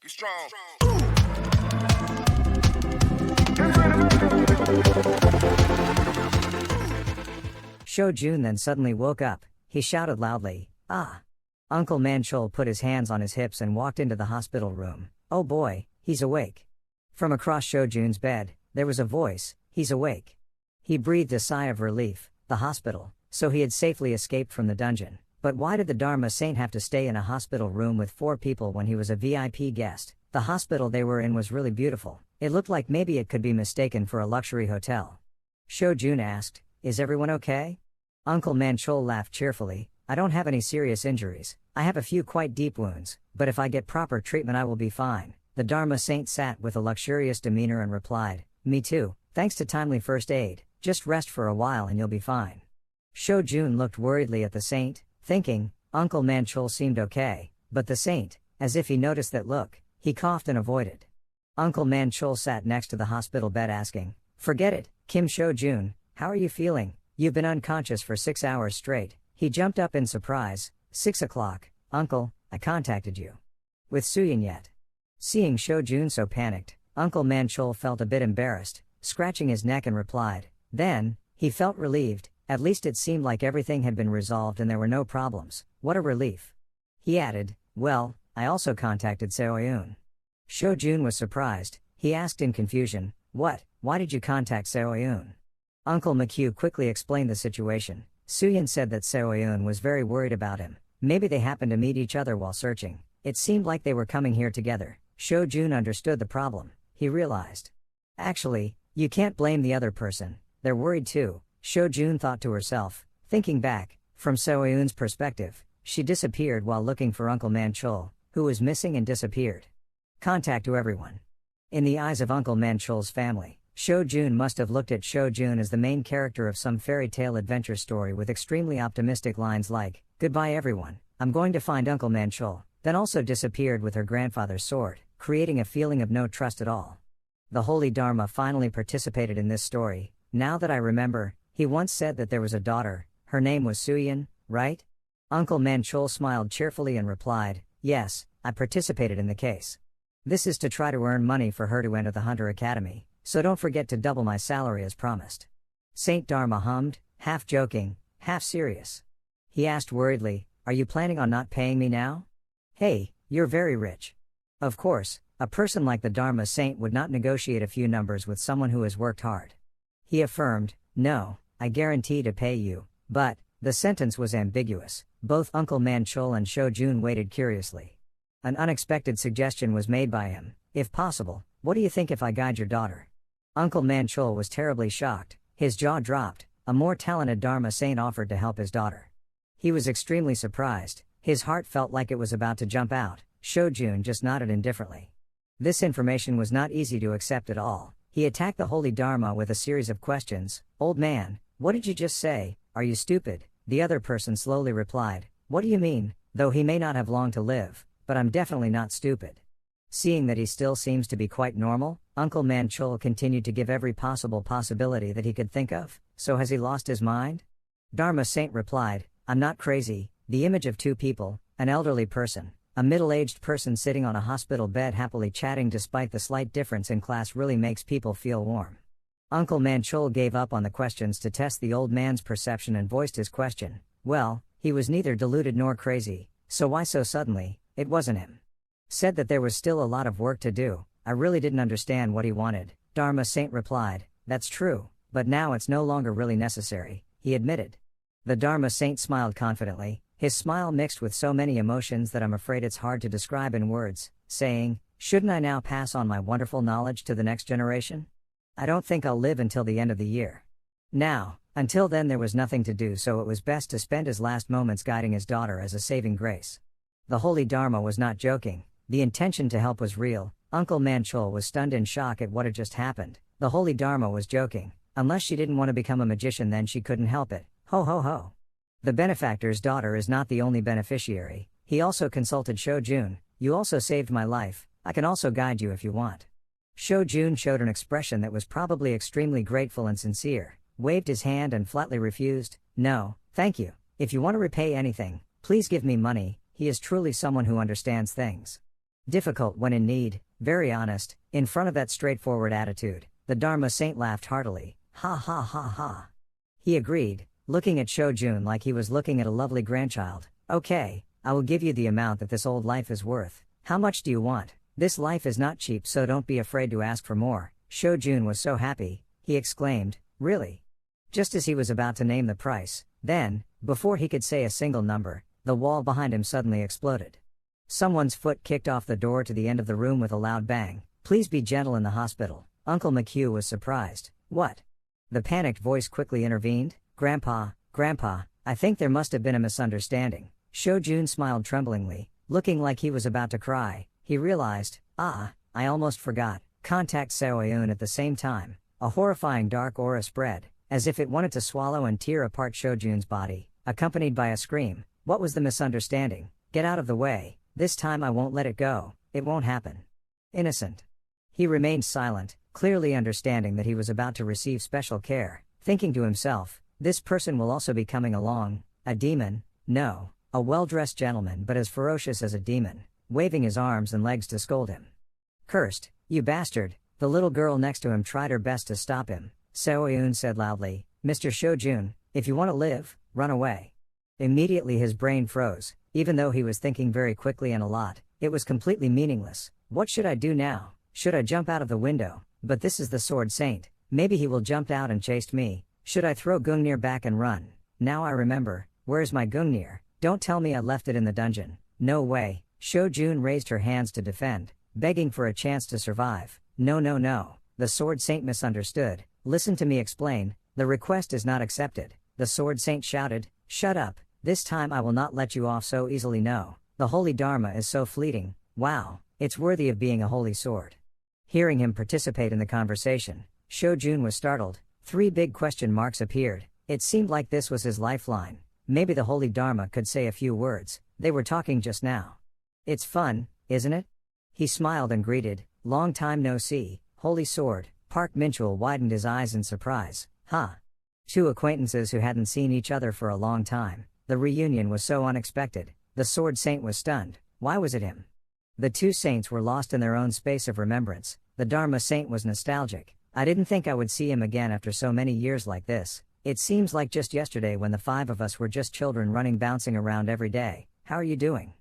Be strong. SeoJoon then suddenly woke up. He shouted loudly, "Ah!" Uncle Manchol put his hands on his hips and walked into the hospital room. "Oh boy, he's awake." From across SeoJoon's bed, there was a voice, "He's awake." He breathed a sigh of relief. The hospital, so he had safely escaped from the dungeon. But why did the Dharma Saint have to stay in a hospital room with 4 people when he was a VIP guest? The hospital they were in was really beautiful. It looked like maybe it could be mistaken for a luxury hotel. SeoJoon asked, "Is everyone okay?" Uncle Manchol laughed cheerfully, "I don't have any serious injuries. I have a few quite deep wounds, but if I get proper treatment I will be fine." The Dharma Saint sat with a luxurious demeanor and replied, "Me too, thanks to timely first aid. Just rest for a while and you'll be fine." SeoJoon looked worriedly at the saint, thinking, Uncle Manchol seemed okay, but the saint, as if he noticed that look, he coughed and avoided. Uncle Manchol sat next to the hospital bed asking, "Forget it, Kim SeoJoon, how are you feeling? You've been unconscious for 6 hours straight." He jumped up in surprise. 6 o'clock, Uncle, I contacted you. With Suyin yet?" Seeing SeoJoon so panicked, Uncle Manchol felt a bit embarrassed, scratching his neck and replied. Then, he felt relieved, at least it seemed like everything had been resolved and there were no problems. What a relief. He added, "Well, I also contacted SeoJoon." SeoJoon was surprised. He asked in confusion, "What? Why did you contact SeoJoon?" Uncle McHugh quickly explained the situation. Suyin said that SeoJoon was very worried about him. Maybe they happened to meet each other while searching. It seemed like they were coming here together. SeoJoon understood the problem. He realized. Actually, you can't blame the other person. They're worried too, SeoJoon thought to herself. Thinking back, from SeoJoon's perspective, she disappeared while looking for Uncle Manchol, who was missing and disappeared. Contact to everyone. In the eyes of Uncle Manchol's family, SeoJoon must have looked at SeoJoon as the main character of some fairy tale adventure story with extremely optimistic lines like, "Goodbye everyone, I'm going to find Uncle Manchol," then also disappeared with her grandfather's sword, creating a feeling of no trust at all. The Holy Dharma finally participated in this story. "Now that I remember, he once said that there was a daughter, her name was Suyin, right?" Uncle Manchol smiled cheerfully and replied, "Yes, I participated in the case. This is to try to earn money for her to enter the Hunter Academy, so don't forget to double my salary as promised." Saint Dharma hummed, half joking, half serious. He asked worriedly, "Are you planning on not paying me now?" "Hey, you're very rich." Of course, a person like the Dharma Saint would not negotiate a few numbers with someone who has worked hard. He affirmed, "No, I guarantee to pay you," but the sentence was ambiguous. Both Uncle Manchol and SeoJoon waited curiously. An unexpected suggestion was made by him. "If possible, what do you think if I guide your daughter?" Uncle Manchol was terribly shocked. His jaw dropped. A more talented Dharma Saint offered to help his daughter. He was extremely surprised. His heart felt like it was about to jump out. SeoJoon just nodded indifferently. This information was not easy to accept at all. He attacked the Holy Dharma with a series of questions. "Old man, what did you just say? Are you stupid?" The other person slowly replied, "What do you mean? Though he may not have long to live, but I'm definitely not stupid." Seeing that he still seems to be quite normal, Uncle Manchol continued to give every possible possibility that he could think of. "So has he lost his mind?" Dharma Saint replied, "I'm not crazy." The image of 2 people, an elderly person, a middle-aged person sitting on a hospital bed happily chatting despite the slight difference in class really makes people feel warm. Uncle Manchol gave up on the questions to test the old man's perception and voiced his question. Well, he was neither deluded nor crazy, so why so suddenly? It wasn't him. Said that there was still a lot of work to do. I really didn't understand what he wanted. Dharma Saint replied, "That's true, but now it's no longer really necessary," he admitted. The Dharma Saint smiled confidently, his smile mixed with so many emotions that I'm afraid it's hard to describe in words, saying, "Shouldn't I now pass on my wonderful knowledge to the next generation? I don't think I'll live until the end of the year." Now, until then there was nothing to do, so it was best to spend his last moments guiding his daughter as a saving grace. The Holy Dharma was not joking. The intention to help was real. Uncle Manchol was stunned in shock at what had just happened. The Holy Dharma was joking. Unless she didn't want to become a magician, then she couldn't help it. Ho ho ho. The benefactor's daughter is not the only beneficiary. He also consulted SeoJoon. "You also saved my life. I can also guide you if you want." SeoJoon showed an expression that was probably extremely grateful and sincere, waved his hand and flatly refused, "No, thank you. If you want to repay anything, please give me money." He is truly someone who understands things. Difficult when in need, very honest, in front of that straightforward attitude, the Dharma Saint laughed heartily. Ha ha ha ha. He agreed, looking at SeoJoon like he was looking at a lovely grandchild. Okay, I will give you the amount that this old life is worth. How much do you want? This life is not cheap, so don't be afraid to ask for more. SeoJoon was so happy, he exclaimed, really? Just as he was about to name the price, then, before he could say a single number, the wall behind him suddenly exploded. Someone's foot kicked off the door to the end of the room with a loud bang. Please be gentle in the hospital. Uncle McHugh was surprised. What? The panicked voice quickly intervened. Grandpa, I think there must have been a misunderstanding. SeoJoon smiled tremblingly, looking like he was about to cry. He realized, I almost forgot. Contact SeoJoon at the same time. A horrifying dark aura spread, as if it wanted to swallow and tear apart SeoJoon's body, accompanied by a scream. What was the misunderstanding? Get out of the way. This time I won't let it go. It won't happen. Innocent. He remained silent, clearly understanding that he was about to receive special care, thinking to himself, this person will also be coming along. A demon? No, a well-dressed gentleman but as ferocious as a demon, waving his arms and legs to scold him. Cursed, you bastard! The little girl next to him tried her best to stop him. SeoJoon said loudly, Mr. SeoJoon, if you want to live, run away. Immediately his brain froze, even though he was thinking very quickly and a lot. It was completely meaningless. What should I do now? Should I jump out of the window? But this is the Sword Saint. Maybe he will jump out and chase me. Should I throw Gungnir back and run? Now I remember. Where's my Gungnir? Don't tell me I left it in the dungeon. No way. SeoJoon raised her hands to defend, begging for a chance to survive. No. The Sword Saint misunderstood. Listen to me explain. The request is not accepted. The Sword Saint shouted. Shut up. This time I will not let you off so easily. No. The holy Dharma is so fleeting. Wow. It's worthy of being a holy sword. Hearing him participate in the conversation, SeoJoon was startled. 3 big question marks appeared. It seemed like this was his lifeline. Maybe the holy Dharma could say a few words. They were talking just now. It's fun, isn't it? He smiled and greeted. Long time no see, holy sword. Park Minchul widened his eyes in surprise. Huh. 2 acquaintances who hadn't seen each other for a long time. The reunion was so unexpected. The Sword Saint was stunned. Why was it him? The 2 saints were lost in their own space of remembrance. The Dharma Saint was nostalgic. I didn't think I would see him again after so many years like this. It seems like just yesterday when the 5 of us were just children running bouncing around every day. How are you doing?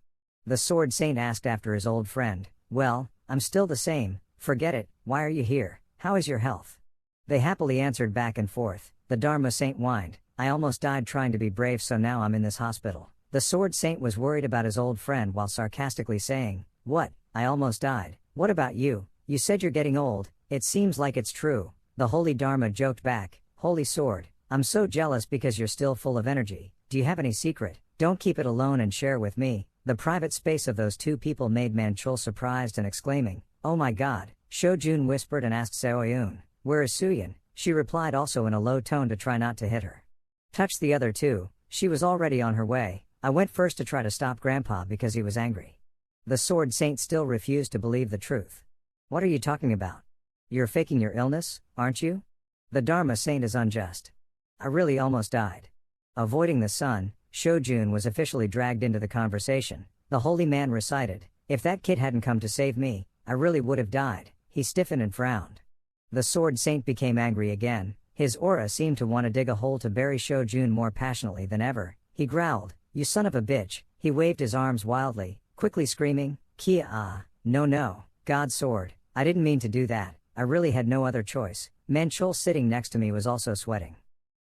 The Sword Saint asked after his old friend. Well, I'm still the same. Forget it. Why are you here? How is your health? They happily answered back and forth. The Dharma Saint whined. I almost died trying to be brave, so now I'm in this hospital. The Sword Saint was worried about his old friend while sarcastically saying, What? I almost died. What about you? You said you're getting old. It seems like it's true. The Holy Dharma joked back. Holy Sword, I'm so jealous because you're still full of energy. Do you have any secret? Don't keep it alone and share with me. The private space of those 2 people made Manchul surprised and exclaiming, Oh my god. SeoJoon whispered and asked SeoJoon, Where is Suyin? She replied also in a low tone to try not to hit her. Touch the other 2. She was already on her way. I went first to try to stop Grandpa because he was angry. The Sword Saint still refused to believe the truth. What are you talking about? You're faking your illness, aren't you? The Dharma Saint is unjust. I really almost died. Avoiding the sun, SeoJoon was officially dragged into the conversation. The holy man recited, If that kid hadn't come to save me, I really would have died. He stiffened and frowned. The Sword Saint became angry again. His aura seemed to want to dig a hole to bury SeoJoon more passionately than ever. He growled, You son of a bitch. He waved his arms wildly, quickly screaming, Kia no, God's sword. I didn't mean to do that. I really had no other choice. Manchul sitting next to me was also sweating.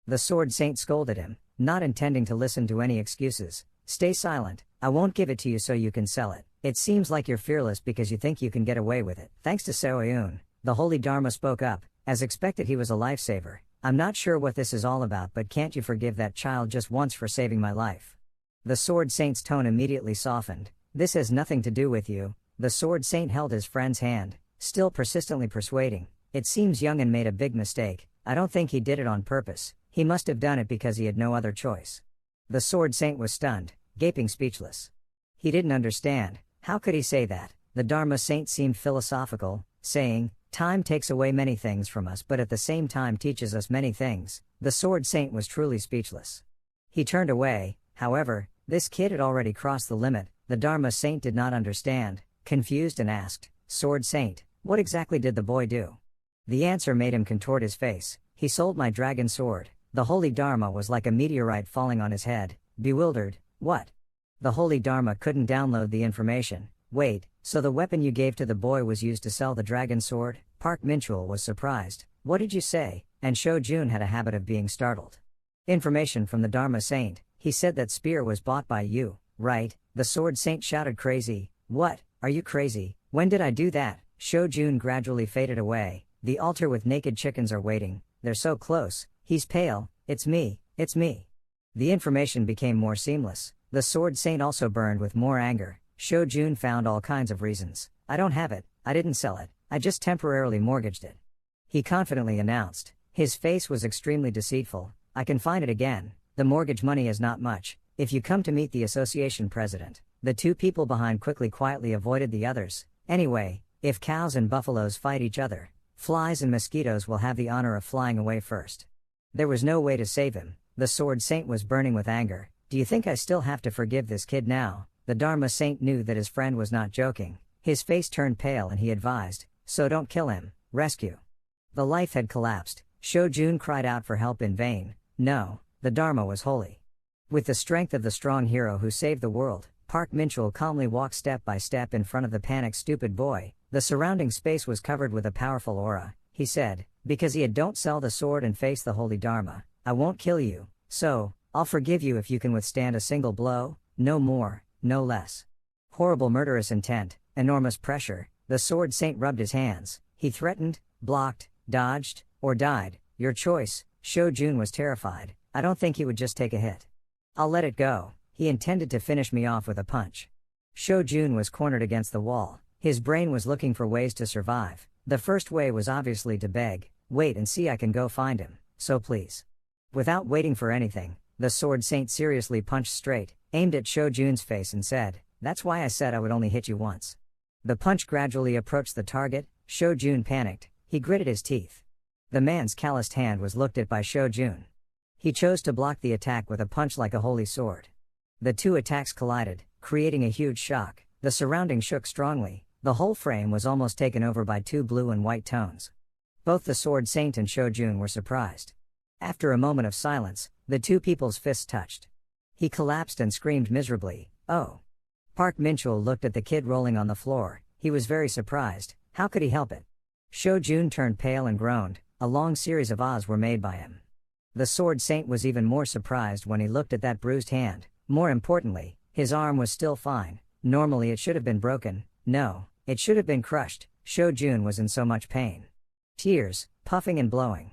The Sword Saint scolded him, not intending to listen to any excuses. Stay silent. I won't give it to you so you can sell it. It seems like you're fearless because you think you can get away with it. Thanks to SeoJoon, the Holy Dharma spoke up. As expected, he was a lifesaver. I'm not sure what this is all about, but can't you forgive that child just once for saving my life? The Sword Saint's tone immediately softened. This has nothing to do with you. The Sword Saint held his friend's hand, still persistently persuading. It seems Youngin made a big mistake. I don't think he did it on purpose. He must have done it because he had no other choice. The Sword Saint was stunned, gaping speechless. He didn't understand. How could he say that? The Dharma Saint seemed philosophical, saying, Time takes away many things from us but at the same time teaches us many things. The Sword Saint was truly speechless. He turned away. However, this kid had already crossed the limit. The Dharma Saint did not understand. confused and asked, Sword Saint, what exactly did the boy do? The answer made him contort his face. He sold my dragon sword. The holy Dharma was like a meteorite falling on his head. Bewildered, what? The holy Dharma couldn't download the information. Wait, so the weapon you gave to the boy was used to sell the dragon sword? Park Minchul was surprised. What did you say? And SeoJoon had a habit of being startled. Information from the Dharma Saint. He said that spear was bought by you, right? The Sword Saint shouted. Crazy. What? Are you crazy? When did I do that? SeoJoon gradually faded away. The altar with naked chickens are waiting. They're so close. He's pale. It's me. It's me. The information became more seamless. The Sword Saint also burned with more anger. SeoJoon found all kinds of reasons. I don't have it. I didn't sell it. I just temporarily mortgaged it. He confidently announced. His face was extremely deceitful. I can find it again. The mortgage money is not much. If you come to meet the association president. The two people behind quietly avoided the others. Anyway, if cows and buffaloes fight each other, flies and mosquitoes will have the honor of flying away first. There was no way to save him. The Sword Saint was burning with anger. Do you think I still have to forgive this kid now? The Dharma Saint knew that his friend was not joking. His face turned pale and he advised, so don't kill him, rescue. The life had collapsed. SeoJoon cried out for help in vain. No, the Dharma was holy. With the strength of the strong hero who saved the world, Park Minchul calmly walked step by step in front of the panicked stupid boy. The surrounding space was covered with a powerful aura. He said, because he had don't sell the sword and face the holy Dharma, I won't kill you, so, I'll forgive you if you can withstand a single blow, no more, no less. Horrible murderous intent, enormous pressure, the Sword Saint rubbed his hands. He threatened, blocked, dodged, or died, your choice. SeoJoon was terrified. I don't think he would just take a hit. I'll let it go. He intended to finish me off with a punch. SeoJoon was cornered against the wall. His brain was looking for ways to survive. The first way was obviously to beg, wait and see, I can go find him, so please. Without waiting for anything, the Sword Saint seriously punched straight, aimed at SeoJoon's face and said, that's why I said I would only hit you once. The punch gradually approached the target. SeoJoon panicked. He gritted his teeth. The man's calloused hand was looked at by SeoJoon. He chose to block the attack with a punch like a holy sword. The two attacks collided, creating a huge shock. The surroundings shook strongly. The whole frame was almost taken over by two blue and white tones. Both the Sword Saint and SeoJoon were surprised. After a moment of silence, the two people's fists touched. He collapsed and screamed miserably, oh. Park Minchul looked at the kid rolling on the floor. He was very surprised. How could he help it? SeoJoon turned pale and groaned. A long series of ahs were made by him. The Sword Saint was even more surprised when he looked at that bruised hand. More importantly, his arm was still fine. Normally it should have been broken. No, it should have been crushed. SeoJoon was in so much pain. Tears, puffing and blowing.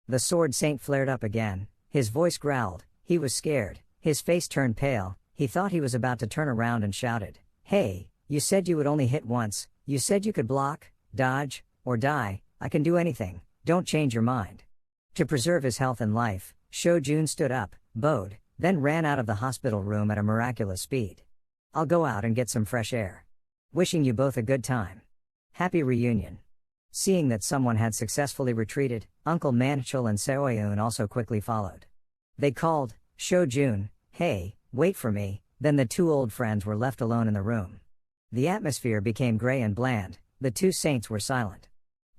The Sword Saint flared up again. His voice growled. He was scared. His face turned pale. He thought he was about to turn around and shouted, hey, you said you would only hit once. You said you could block, dodge, or die. I can do anything. Don't change your mind. To preserve his health and life, SeoJoon stood up, bowed, then ran out of the hospital room at a miraculous speed. I'll go out and get some fresh air. Wishing you both a good time. Happy reunion. Seeing that someone had successfully retreated, Uncle Manchul and SeoJoon also quickly followed. They called, SeoJoon, hey, wait for me. Then the two old friends were left alone in the room. The atmosphere became gray and bland. The two saints were silent.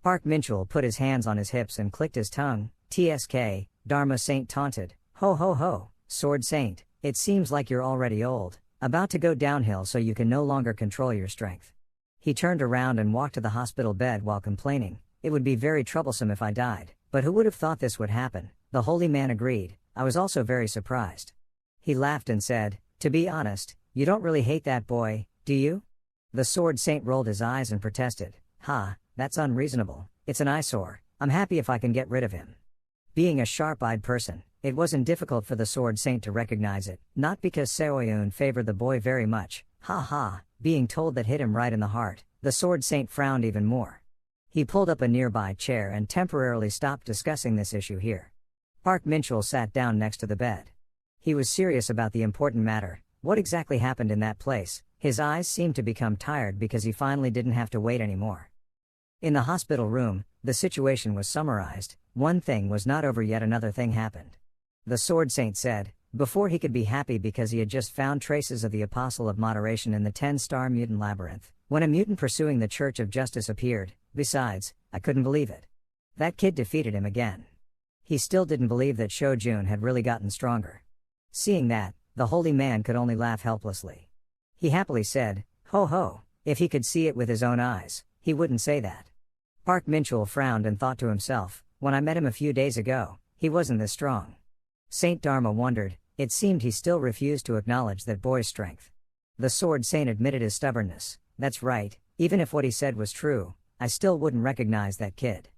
Park Minchul put his hands on his hips and clicked his tongue. TSK, Dharma Saint taunted. Ho ho ho, Sword Saint, it seems like you're already old, about to go downhill so you can no longer control your strength. He turned around and walked to the hospital bed while complaining, it would be very troublesome if I died, but who would have thought this would happen? The holy man agreed. I was also very surprised. He laughed and said, to be honest, you don't really hate that boy, do you? The Sword Saint rolled his eyes and protested. Ha, that's unreasonable. It's an eyesore. I'm happy if I can get rid of him. Being a sharp-eyed person, it wasn't difficult for the Sword Saint to recognize it, not because SeoJoon favored the boy very much. Ha ha, being told that hit him right in the heart, the Sword Saint frowned even more. He pulled up a nearby chair and temporarily stopped discussing this issue here. Park Minchul sat down next to the bed. He was serious about the important matter. What exactly happened in that place? His eyes seemed to become tired because he finally didn't have to wait anymore. In the hospital room, the situation was summarized. One thing was not over yet another thing happened. The Sword Saint said, before he could be happy because he had just found traces of the Apostle of Moderation in the 10-star mutant labyrinth, when a mutant pursuing the Church of Justice appeared. Besides, I couldn't believe it. That kid defeated him again. He still didn't believe that SeoJoon had really gotten stronger. Seeing that, the holy man could only laugh helplessly. He happily said, "Ho ho, if he could see it with his own eyes, he wouldn't say that." Park Min-chul frowned and thought to himself, when I met him a few days ago, he wasn't this strong. Saint Dharma wondered, it seemed he still refused to acknowledge that boy's strength. The Sword Saint admitted his stubbornness. That's right, even if what he said was true, I still wouldn't recognize that kid.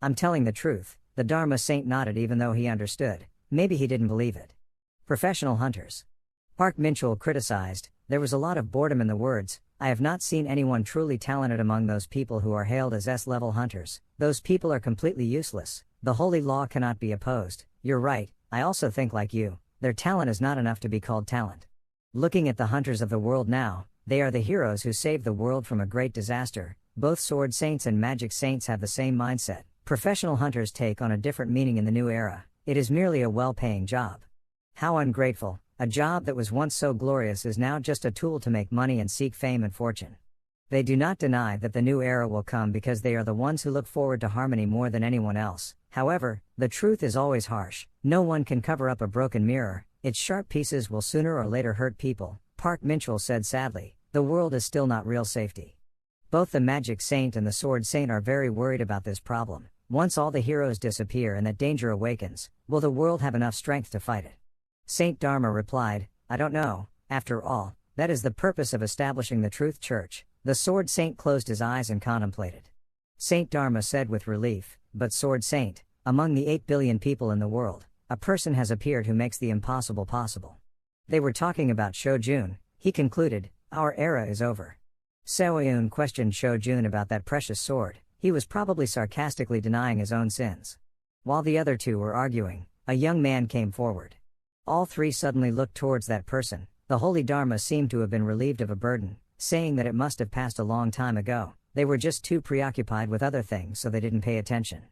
I'm telling the truth, the Dharma Saint nodded even though he understood. Maybe he didn't believe it. Professional hunters. Park Min-chul criticized, there was a lot of boredom in the words. I have not seen anyone truly talented among those people who are hailed as S-level hunters. Those people are completely useless. The holy law cannot be opposed. You're right, I also think like you, their talent is not enough to be called talent. Looking at the hunters of the world now, they are the heroes who saved the world from a great disaster. Both sword saints and magic saints have the same mindset. Professional hunters take on a different meaning in the new era. It is merely a well-paying job. How ungrateful. A job that was once so glorious is now just a tool to make money and seek fame and fortune. They do not deny that the new era will come because they are the ones who look forward to harmony more than anyone else. However, the truth is always harsh. No one can cover up a broken mirror. Its sharp pieces will sooner or later hurt people. Park Min-chul said sadly, the world is still not real safety. Both the Magic Saint and the Sword Saint are very worried about this problem. Once all the heroes disappear and that danger awakens, will the world have enough strength to fight it? Saint Dharma replied, I don't know. After all, that is the purpose of establishing the Truth Church. The Sword Saint closed his eyes and contemplated. Saint Dharma said with relief, but Sword Saint, among the 8 billion people in the world, a person has appeared who makes the impossible possible. They were talking about SeoJoon. He concluded, our era is over. SeoJoon questioned SeoJoon about that precious sword. He was probably sarcastically denying his own sins. While the other two were arguing, a young man came forward. All three suddenly looked towards that person. The holy Dharma seemed to have been relieved of a burden, saying that it must have passed a long time ago. They were just too preoccupied with other things so they didn't pay attention.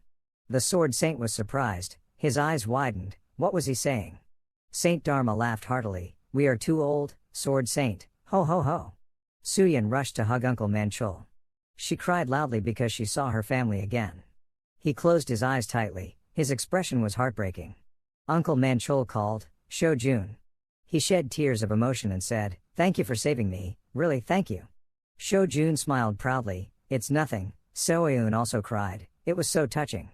The Sword Saint was surprised. His eyes widened. What was he saying? Saint Dharma laughed heartily. We are too old, Sword Saint. Ho ho ho. Suyin rushed to hug Uncle Manchul. She cried loudly because she saw her family again. He closed his eyes tightly. His expression was heartbreaking. Uncle Manchul called, SeoJoon. He shed tears of emotion and said, thank you for saving me, really thank you. SeoJoon smiled proudly, it's nothing. SeoJoon also cried, it was so touching.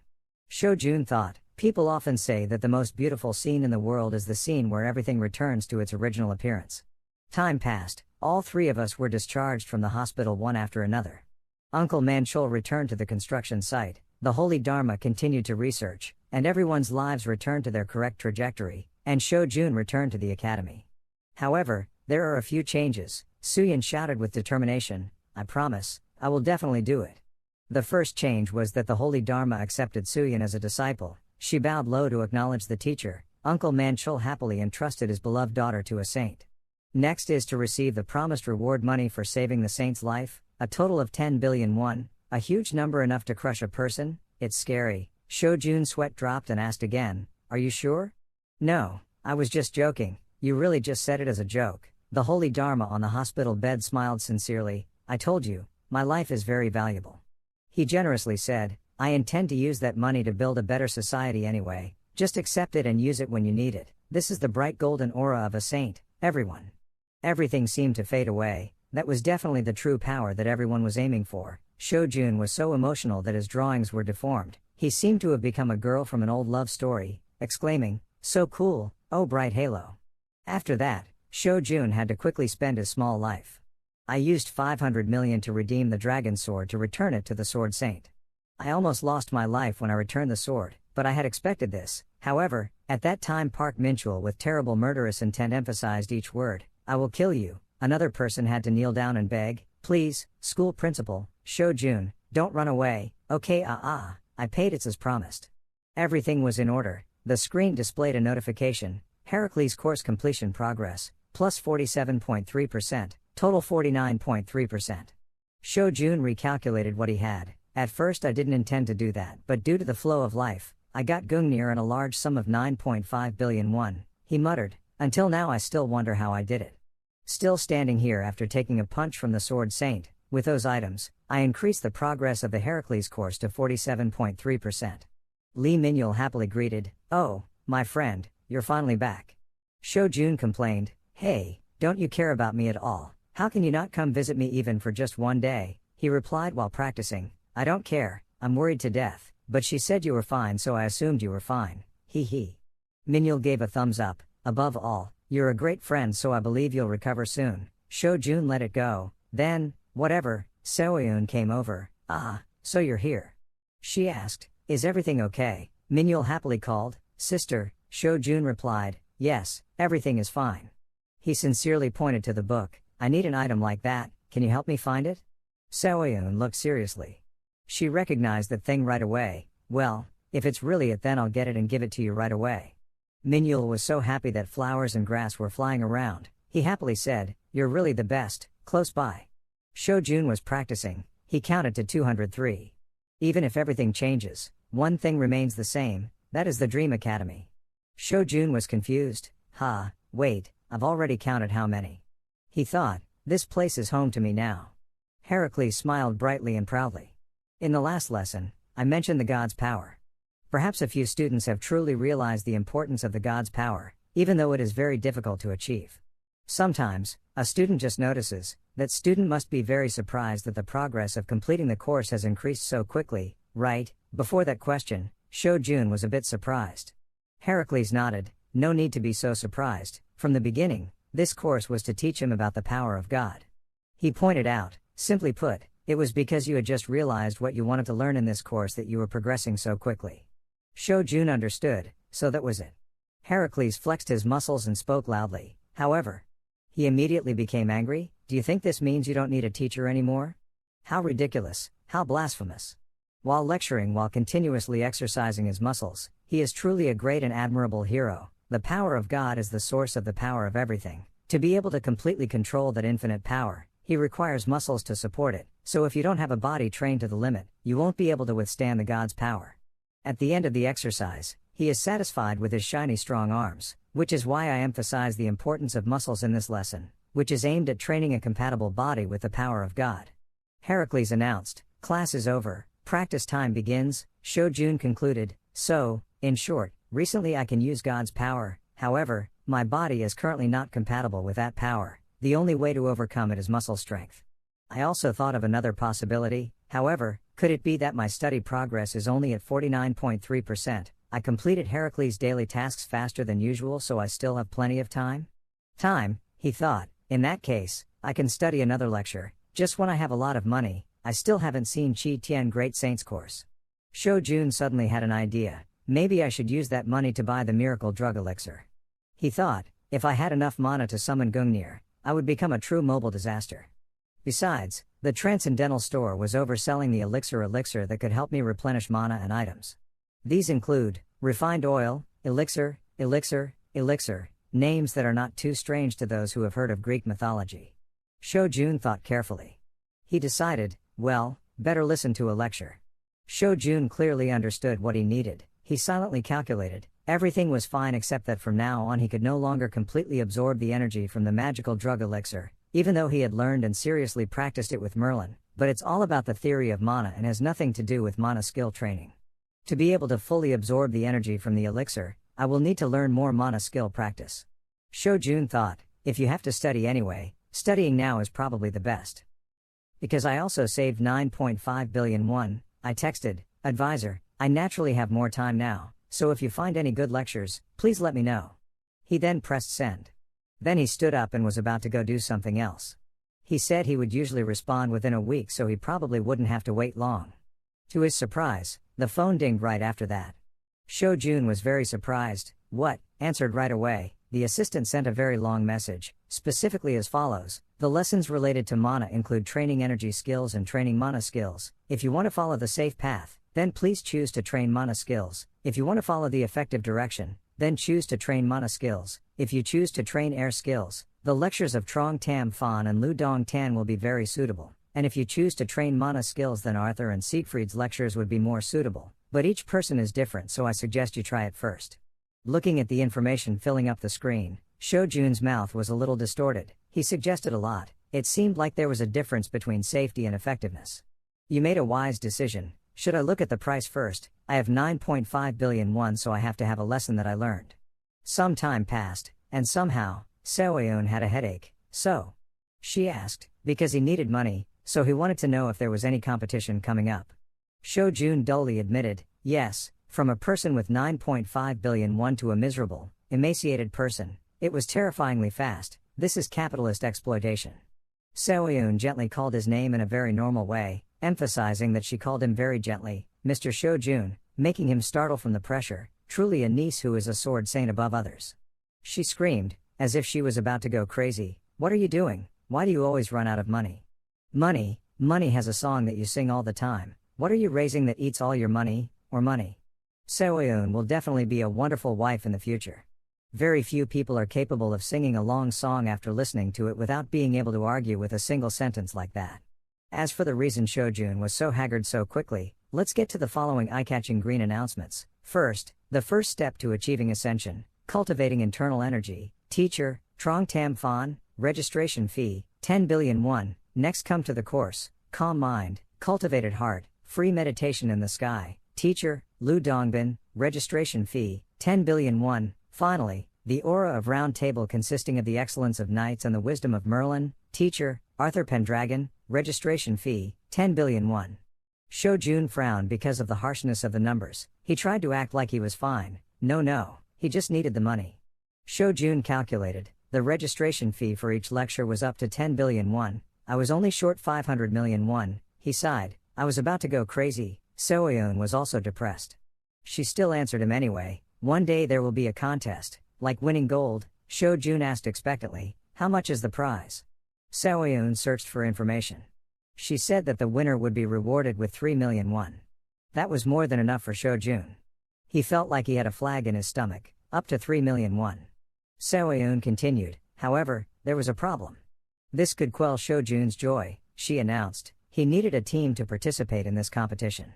SeoJoon thought, people often say that the most beautiful scene in the world is the scene where everything returns to its original appearance. Time passed, all three of us were discharged from the hospital one after another. Uncle Manchul returned to the construction site, the Holy Dharma continued to research, and everyone's lives returned to their correct trajectory, and SeoJoon returned to the academy. However, there are a few changes. Suyin shouted with determination, I promise, I will definitely do it. The first change was that the Holy Dharma accepted Suyin as a disciple. She bowed low to acknowledge the teacher. Uncle Manchul happily entrusted his beloved daughter to a saint. Next is to receive the promised reward money for saving the saint's life, a total of 10 billion won, a huge number enough to crush a person. It's scary. SeoJoon's sweat dropped and asked again, are you sure? No, I was just joking, you really just said it as a joke. The Holy Dharma on the hospital bed smiled sincerely, I told you, my life is very valuable. He generously said, I intend to use that money to build a better society anyway, just accept it and use it when you need it. This is the bright golden aura of a saint, everyone. Everything seemed to fade away. That was definitely the true power that everyone was aiming for. SeoJoon was so emotional that his drawings were deformed. He seemed to have become a girl from an old love story, exclaiming, so cool, oh bright halo. After that, SeoJoon had to quickly spend his small life. I used 500 million to redeem the dragon sword to return it to the Sword Saint. I almost lost my life when I returned the sword, but I had expected this. However, at that time Park Min-chul with terrible murderous intent emphasized each word, I will kill you. Another person had to kneel down and beg, please, school principal, SeoJoon, don't run away, okay I paid it as promised. Everything was in order. The screen displayed a notification, Heracles course completion progress, plus 47.3%, total 49.3%. SeoJoon recalculated what he had. At first I didn't intend to do that, but due to the flow of life, I got Gungnir and a large sum of 9.5 billion won, he muttered, until now I still wonder how I did it. Still standing here after taking a punch from the Sword Saint, With those items, I increased the progress of the Heracles course to 47.3%. Lee Min-yul happily greeted, "Oh, my friend, you're finally back." SeoJoon complained, "Hey, don't you care about me at all? How can you not come visit me even for just one day?" He replied while practicing, "I don't care, I'm worried to death, but she said you were fine so I assumed you were fine, hee hee." Min-yul gave a thumbs up, "Above all, you're a great friend so I believe you'll recover soon." SeoJoon let it go, then, "Whatever." SeoJoon came over, "Ah, so you're here?" She asked, "Is everything okay?" Min-yul happily called, "Sister." SeoJoon replied, "Yes, everything is fine." He sincerely pointed to the book, "I need an item like that, can you help me find it?" SeoJoon looked seriously. She recognized that thing right away, "Well, if it's really it then I'll get it and give it to you right away." Min-yul was so happy that flowers and grass were flying around, he happily said, "You're really the best, close by." SeoJoon was practicing, he counted to 203. Even if everything changes, one thing remains the same, that is the Dream Academy. SeoJoon was confused, wait, I've already counted how many. He thought, this place is home to me now. Heracles smiled brightly and proudly. In the last lesson, I mentioned the God's power. Perhaps a few students have truly realized the importance of the God's power, even though it is very difficult to achieve. Sometimes, a student just notices, that student must be very surprised that the progress of completing the course has increased so quickly, right? Before that question, SeoJoon was a bit surprised. Heracles nodded, "No need to be so surprised, from the beginning, this course was to teach him about the power of God." He pointed out, "Simply put, it was because you had just realized what you wanted to learn in this course that you were progressing so quickly." SeoJoon understood, so that was it. Heracles flexed his muscles and spoke loudly, however. He immediately became angry, "Do you think this means you don't need a teacher anymore? How ridiculous, how blasphemous." While lecturing while continuously exercising his muscles, he is truly a great and admirable hero. The power of God is the source of the power of everything. To be able to completely control that infinite power, he requires muscles to support it, so if you don't have a body trained to the limit, you won't be able to withstand the God's power. At the end of the exercise, he is satisfied with his shiny strong arms, which is why I emphasize the importance of muscles in this lesson, which is aimed at training a compatible body with the power of God. Heracles announced, "Class is over, practice time begins." SeoJoon concluded, "So, in short, recently I can use God's power, however, my body is currently not compatible with that power. The only way to overcome it is muscle strength." I also thought of another possibility, however, could it be that my study progress is only at 49.3%? I completed Heracles' daily tasks faster than usual so I still have plenty of time? He thought, in that case, I can study another lecture, just when I have a lot of money. I still haven't seen Chi Tian Great Saints course. SeoJoon suddenly had an idea, maybe I should use that money to buy the miracle drug elixir. He thought, if I had enough mana to summon Gungnir, I would become a true mobile disaster. Besides, the Transcendental store was overselling the elixir that could help me replenish mana and items. These include, refined oil, elixir, names that are not too strange to those who have heard of Greek mythology. SeoJoon thought carefully. He decided, well, better listen to a lecture. SeoJoon clearly understood what he needed. He silently calculated, everything was fine except that from now on he could no longer completely absorb the energy from the magical drug elixir, even though he had learned and seriously practiced it with Merlin, but it's all about the theory of mana and has nothing to do with mana skill training. To be able to fully absorb the energy from the elixir, I will need to learn more mana skill practice. SeoJoon thought, if you have to study anyway, studying now is probably the best. Because I also saved 9.5 billion won, I texted, advisor, I naturally have more time now, so if you find any good lectures, please let me know. He then pressed send. Then he stood up and was about to go do something else. He said he would usually respond within a week so he probably wouldn't have to wait long. To his surprise, the phone dinged right after that. SeoJoon was very surprised, "What?" answered right away. The assistant sent a very long message, specifically as follows: the lessons related to mana include training energy skills and training mana skills. If you want to follow the safe path, then please choose to train mana skills. If you want to follow the effective direction, then choose to train mana skills. If you choose to train air skills, the lectures of Trong Tam Fan and Lu Dong Tan will be very suitable. And if you choose to train mana skills, then Arthur and Siegfried's lectures would be more suitable. But each person is different, so I suggest you try it first. Looking at the information filling up the screen, SeoJoon's mouth was a little distorted. He suggested a lot. It seemed like there was a difference between safety and effectiveness. You made a wise decision. Should I look at the price first? I have 9.5 billion won, so I have to have a lesson that I learned. Some time passed, and somehow, SeoJoon had a headache. So? She asked, because he needed money, so he wanted to know if there was any competition coming up. SeoJoon dully admitted, yes, from a person with 9.5 billion won to a miserable, emaciated person. It was terrifyingly fast. This is capitalist exploitation. SeoJoon gently called his name in a very normal way, emphasizing that she called him very gently, Mr. SeoJoon, making him startle from the pressure, truly a niece who is a sword saint above others. She screamed, as if she was about to go crazy, what are you doing? Why do you always run out of money? Money has a song that you sing all the time. What are you raising that eats all your money, or money? SeoJoon will definitely be a wonderful wife in the future. Very few people are capable of singing a long song after listening to it without being able to argue with a single sentence like that. As for the reason SeoJoon was so haggard so quickly, let's get to the following eye-catching green announcements. First, the first step to achieving ascension, cultivating internal energy. Teacher, Trong Tam Phan, registration fee, 10 billion won. Next, come to the course, calm mind, cultivated heart, free meditation in the sky. Teacher, Lu Dongbin, registration fee, 10 billion won. Finally, the aura of round table consisting of the excellence of knights and the wisdom of Merlin. Teacher, Arthur Pendragon, registration fee, 10 billion won. SeoJoon frowned because of the harshness of the numbers. He tried to act like he was fine. No, he just needed the money. SeoJoon calculated, the registration fee for each lecture was up to 10 billion won. I was only short 500 million won, he sighed. I was about to go crazy. SeoJoon was also depressed. She still answered him anyway. One day there will be a contest, like winning gold. SeoJoon asked expectantly, how much is the prize? SeoJoon searched for information. She said that the winner would be rewarded with 3 million won. That was more than enough for SeoJoon. He felt like he had a flag in his stomach, up to 3 million won. SeoJoon continued, however, there was a problem. This could quell SeoJoon's joy, she announced. He needed a team to participate in this competition.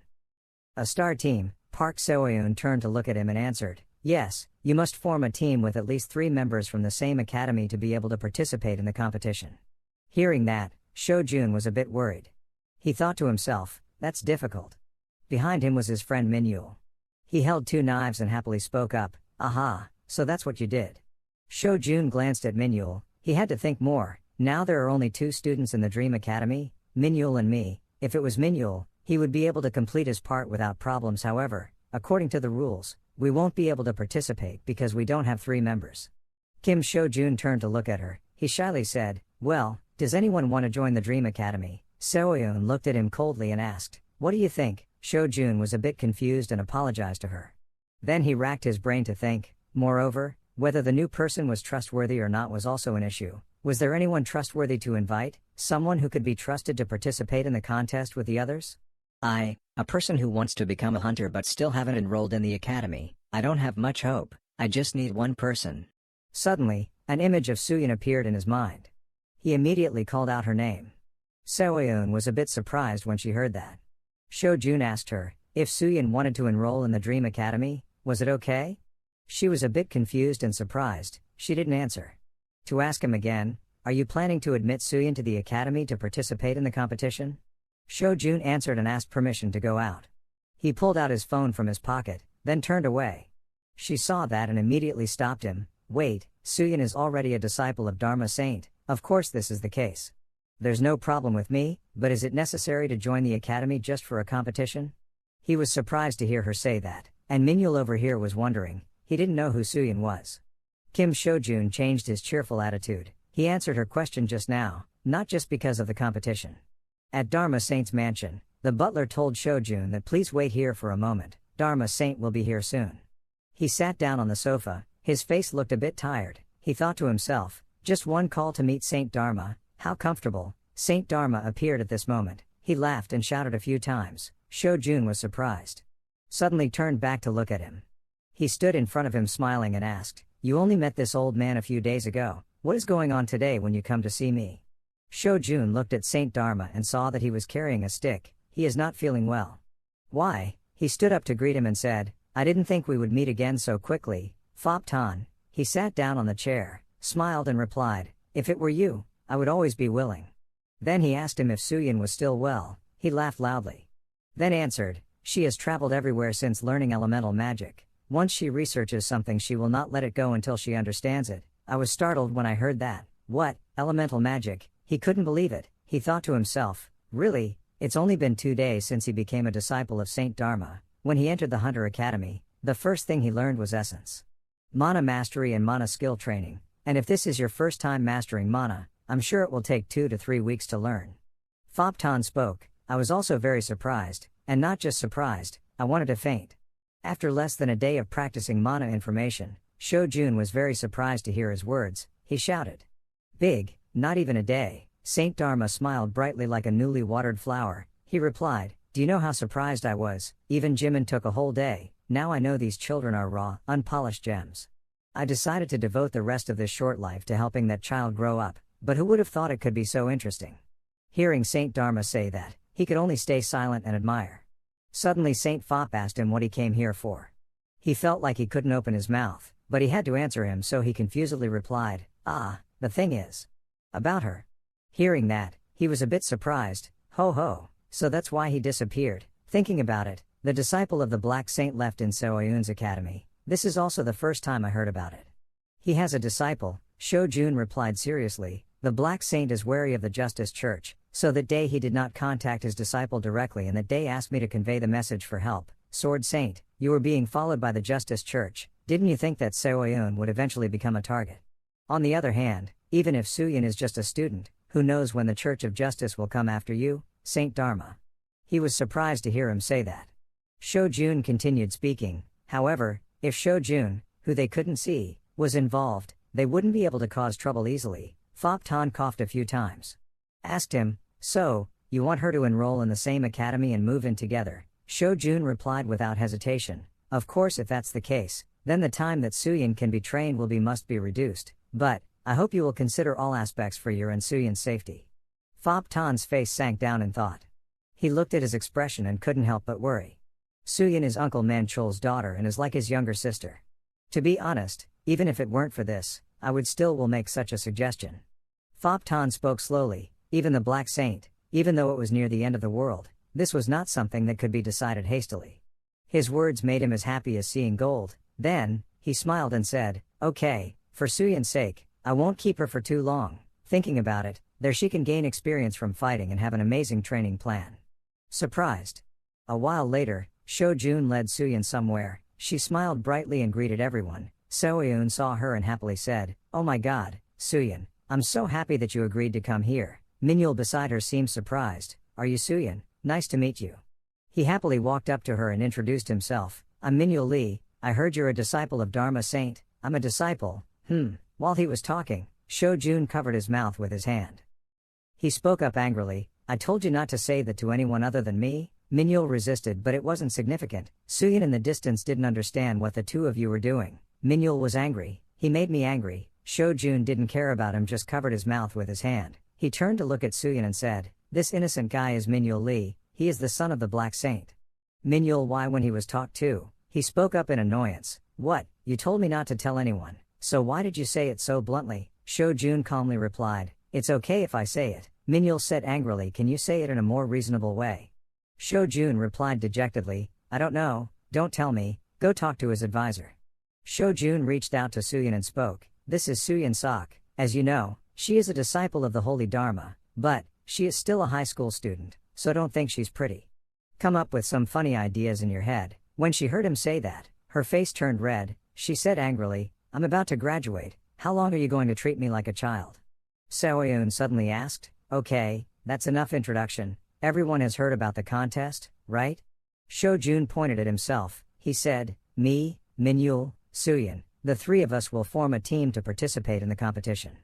A star team. Park SeoJoon turned to look at him and answered, yes, you must form a team with at least 3 members from the same academy to be able to participate in the competition. Hearing that, SeoJoon was a bit worried. He thought to himself, that's difficult. Behind him was his friend Minhyul. He held 2 knives and happily spoke up, aha, so that's what you did. SeoJoon glanced at Minhyul. He had to think more. Now there are only 2 students in the Dream Academy, Minhyul and me. If it was Minhyul, he would be able to complete his part without problems. However, according to the rules, we won't be able to participate because we don't have 3 members. SeoJoon turned to look at her. He shyly said, well, does anyone want to join the Dream Academy? SeoJoon looked at him coldly and asked, what do you think? SeoJoon was a bit confused and apologized to her. Then he racked his brain to think. Moreover, whether the new person was trustworthy or not was also an issue. Was there anyone trustworthy to invite? Someone who could be trusted to participate in the contest with the others? A person who wants to become a hunter but still haven't enrolled in the academy. I don't have much hope. I just need one person. Suddenly, an image of Suyin appeared in his mind. He immediately called out her name. SeoJoon was a bit surprised when she heard that. SeoJoon asked her, if Suyin wanted to enroll in the Dream Academy, was it okay? She was a bit confused and surprised. She didn't answer. To ask him again, are you planning to admit Suyin to the academy to participate in the competition? SeoJoon answered and asked permission to go out. He pulled out his phone from his pocket, then turned away. She saw that and immediately stopped him. Wait, Suyin is already a disciple of Dharma Saint. Of course this is the case. There's no problem with me, but is it necessary to join the academy just for a competition? He was surprised to hear her say that, and Minhyul over here was wondering. He didn't know who Suyin was. SeoJoon changed his cheerful attitude. He answered her question just now, not just because of the competition. At Dharma Saint's mansion, the butler told SeoJoon that please wait here for a moment, Dharma Saint will be here soon. He sat down on the sofa, his face looked a bit tired. He thought to himself, just one call to meet Saint Dharma, how comfortable. Saint Dharma appeared at this moment. He laughed and shouted a few times. SeoJoon was surprised. Suddenly turned back to look at him. He stood in front of him smiling and asked, you only met this old man a few days ago. What is going on today when you come to see me? SeoJoon looked at Saint Dharma and saw that he was carrying a stick. He is not feeling well. Why? He stood up to greet him and said, I didn't think we would meet again so quickly. Fop Tan. He sat down on the chair, smiled and replied, if it were you, I would always be willing. Then he asked him if Suyin was still well. He laughed loudly. Then answered, she has traveled everywhere since learning elemental magic. Once she researches something, she will not let it go until she understands it. I was startled when I heard that. What, elemental magic? He couldn't believe it. He thought to himself, really? It's only been 2 days since he became a disciple of Saint Dharma. When he entered the Hunter Academy, the first thing he learned was essence, mana mastery and mana skill training. And if this is your first time mastering mana, I'm sure it will take 2 to 3 weeks to learn. Fopton spoke. I was also very surprised, and not just surprised, I wanted to faint. After less than a day of practicing mana information, SeoJoon was very surprised to hear his words. He shouted, big, not even a day. Saint Dharma smiled brightly like a newly watered flower. He replied, do you know how surprised I was? Even Jimin took a whole day. Now I know these children are raw, unpolished gems. I decided to devote the rest of this short life to helping that child grow up, but who would have thought it could be so interesting? Hearing Saint Dharma say that, he could only stay silent and admire. Suddenly Saint Fop asked him what he came here for. He felt like he couldn't open his mouth, but he had to answer him, so he confusedly replied, the thing is about her. Hearing that, he was a bit surprised. Ho ho, so that's why he disappeared. Thinking about it, the disciple of the Black Saint left in SeoJoon's academy. This is also the first time I heard about it. He has a disciple, SeoJoon replied seriously. The Black Saint is wary of the Justice Church, so that day he did not contact his disciple directly, and that day asked me to convey the message for help. Sword Saint, you were being followed by the Justice Church. Didn't you think that SeoJoon would eventually become a target? On the other hand, even if Suyin is just a student, who knows when the Church of Justice will come after you, Saint Dharma? He was surprised to hear him say that. SeoJoon continued speaking. However, if SeoJoon, who they couldn't see, was involved, they wouldn't be able to cause trouble easily. Fopton coughed a few times. Asked him, so, you want her to enroll in the same academy and move in together? SeoJoon replied without hesitation, of course, if that's the case, then the time that Suyin can be trained must be reduced, but, I hope you will consider all aspects for your and Suyin's safety. Fopton's face sank down in thought. He looked at his expression and couldn't help but worry. Suyin is Uncle Manchol's daughter and is like his younger sister. To be honest, even if it weren't for this, I would still will make such a suggestion. Fopton spoke slowly. Even the Black Saint, even though it was near the end of the world, this was not something that could be decided hastily. His words made him as happy as seeing gold. Then, he smiled and said, okay, for Suyin's sake, I won't keep her for too long. Thinking about it, there she can gain experience from fighting and have an amazing training plan. Surprised. A while later, SeoJoon led Suyin somewhere. She smiled brightly and greeted everyone. SeoJoon saw her and happily said, oh my god, Suyin, I'm so happy that you agreed to come here. Minhyul beside her seemed surprised. Are you Suyin? Nice to meet you. He happily walked up to her and introduced himself. I'm Minhyul Lee. I heard you're a disciple of Dharma Saint. I'm a disciple. While he was talking, SeoJoon covered his mouth with his hand. He spoke up angrily, I told you not to say that to anyone other than me. Minhyul resisted, but it wasn't significant. Suyin in the distance didn't understand what the two of you were doing. Minhyul was angry. He made me angry. SeoJoon didn't care about him, just covered his mouth with his hand. He turned to look at Suyin and said, this innocent guy is Minhyul Lee. He is the son of the Black Saint. Minhyul, why when he was talked to, he spoke up in annoyance. What, you told me not to tell anyone, so why did you say it so bluntly? SeoJoon calmly replied, it's okay if I say it. Minhyul said angrily, can you say it in a more reasonable way? SeoJoon replied dejectedly, I don't know, don't tell me, go talk to his advisor. SeoJoon reached out to Suyin and spoke, this is Suyin Sok. As you know, she is a disciple of the Holy Dharma, but, she is still a high school student, so don't think she's pretty. Come up with some funny ideas in your head. When she heard him say that, her face turned red. She said angrily, I'm about to graduate, how long are you going to treat me like a child? SeoJoon suddenly asked, okay, that's enough introduction, everyone has heard about the contest, right? SeoJoon pointed at himself. He said, me, Minhyul, Suyin, the three of us will form a team to participate in the competition.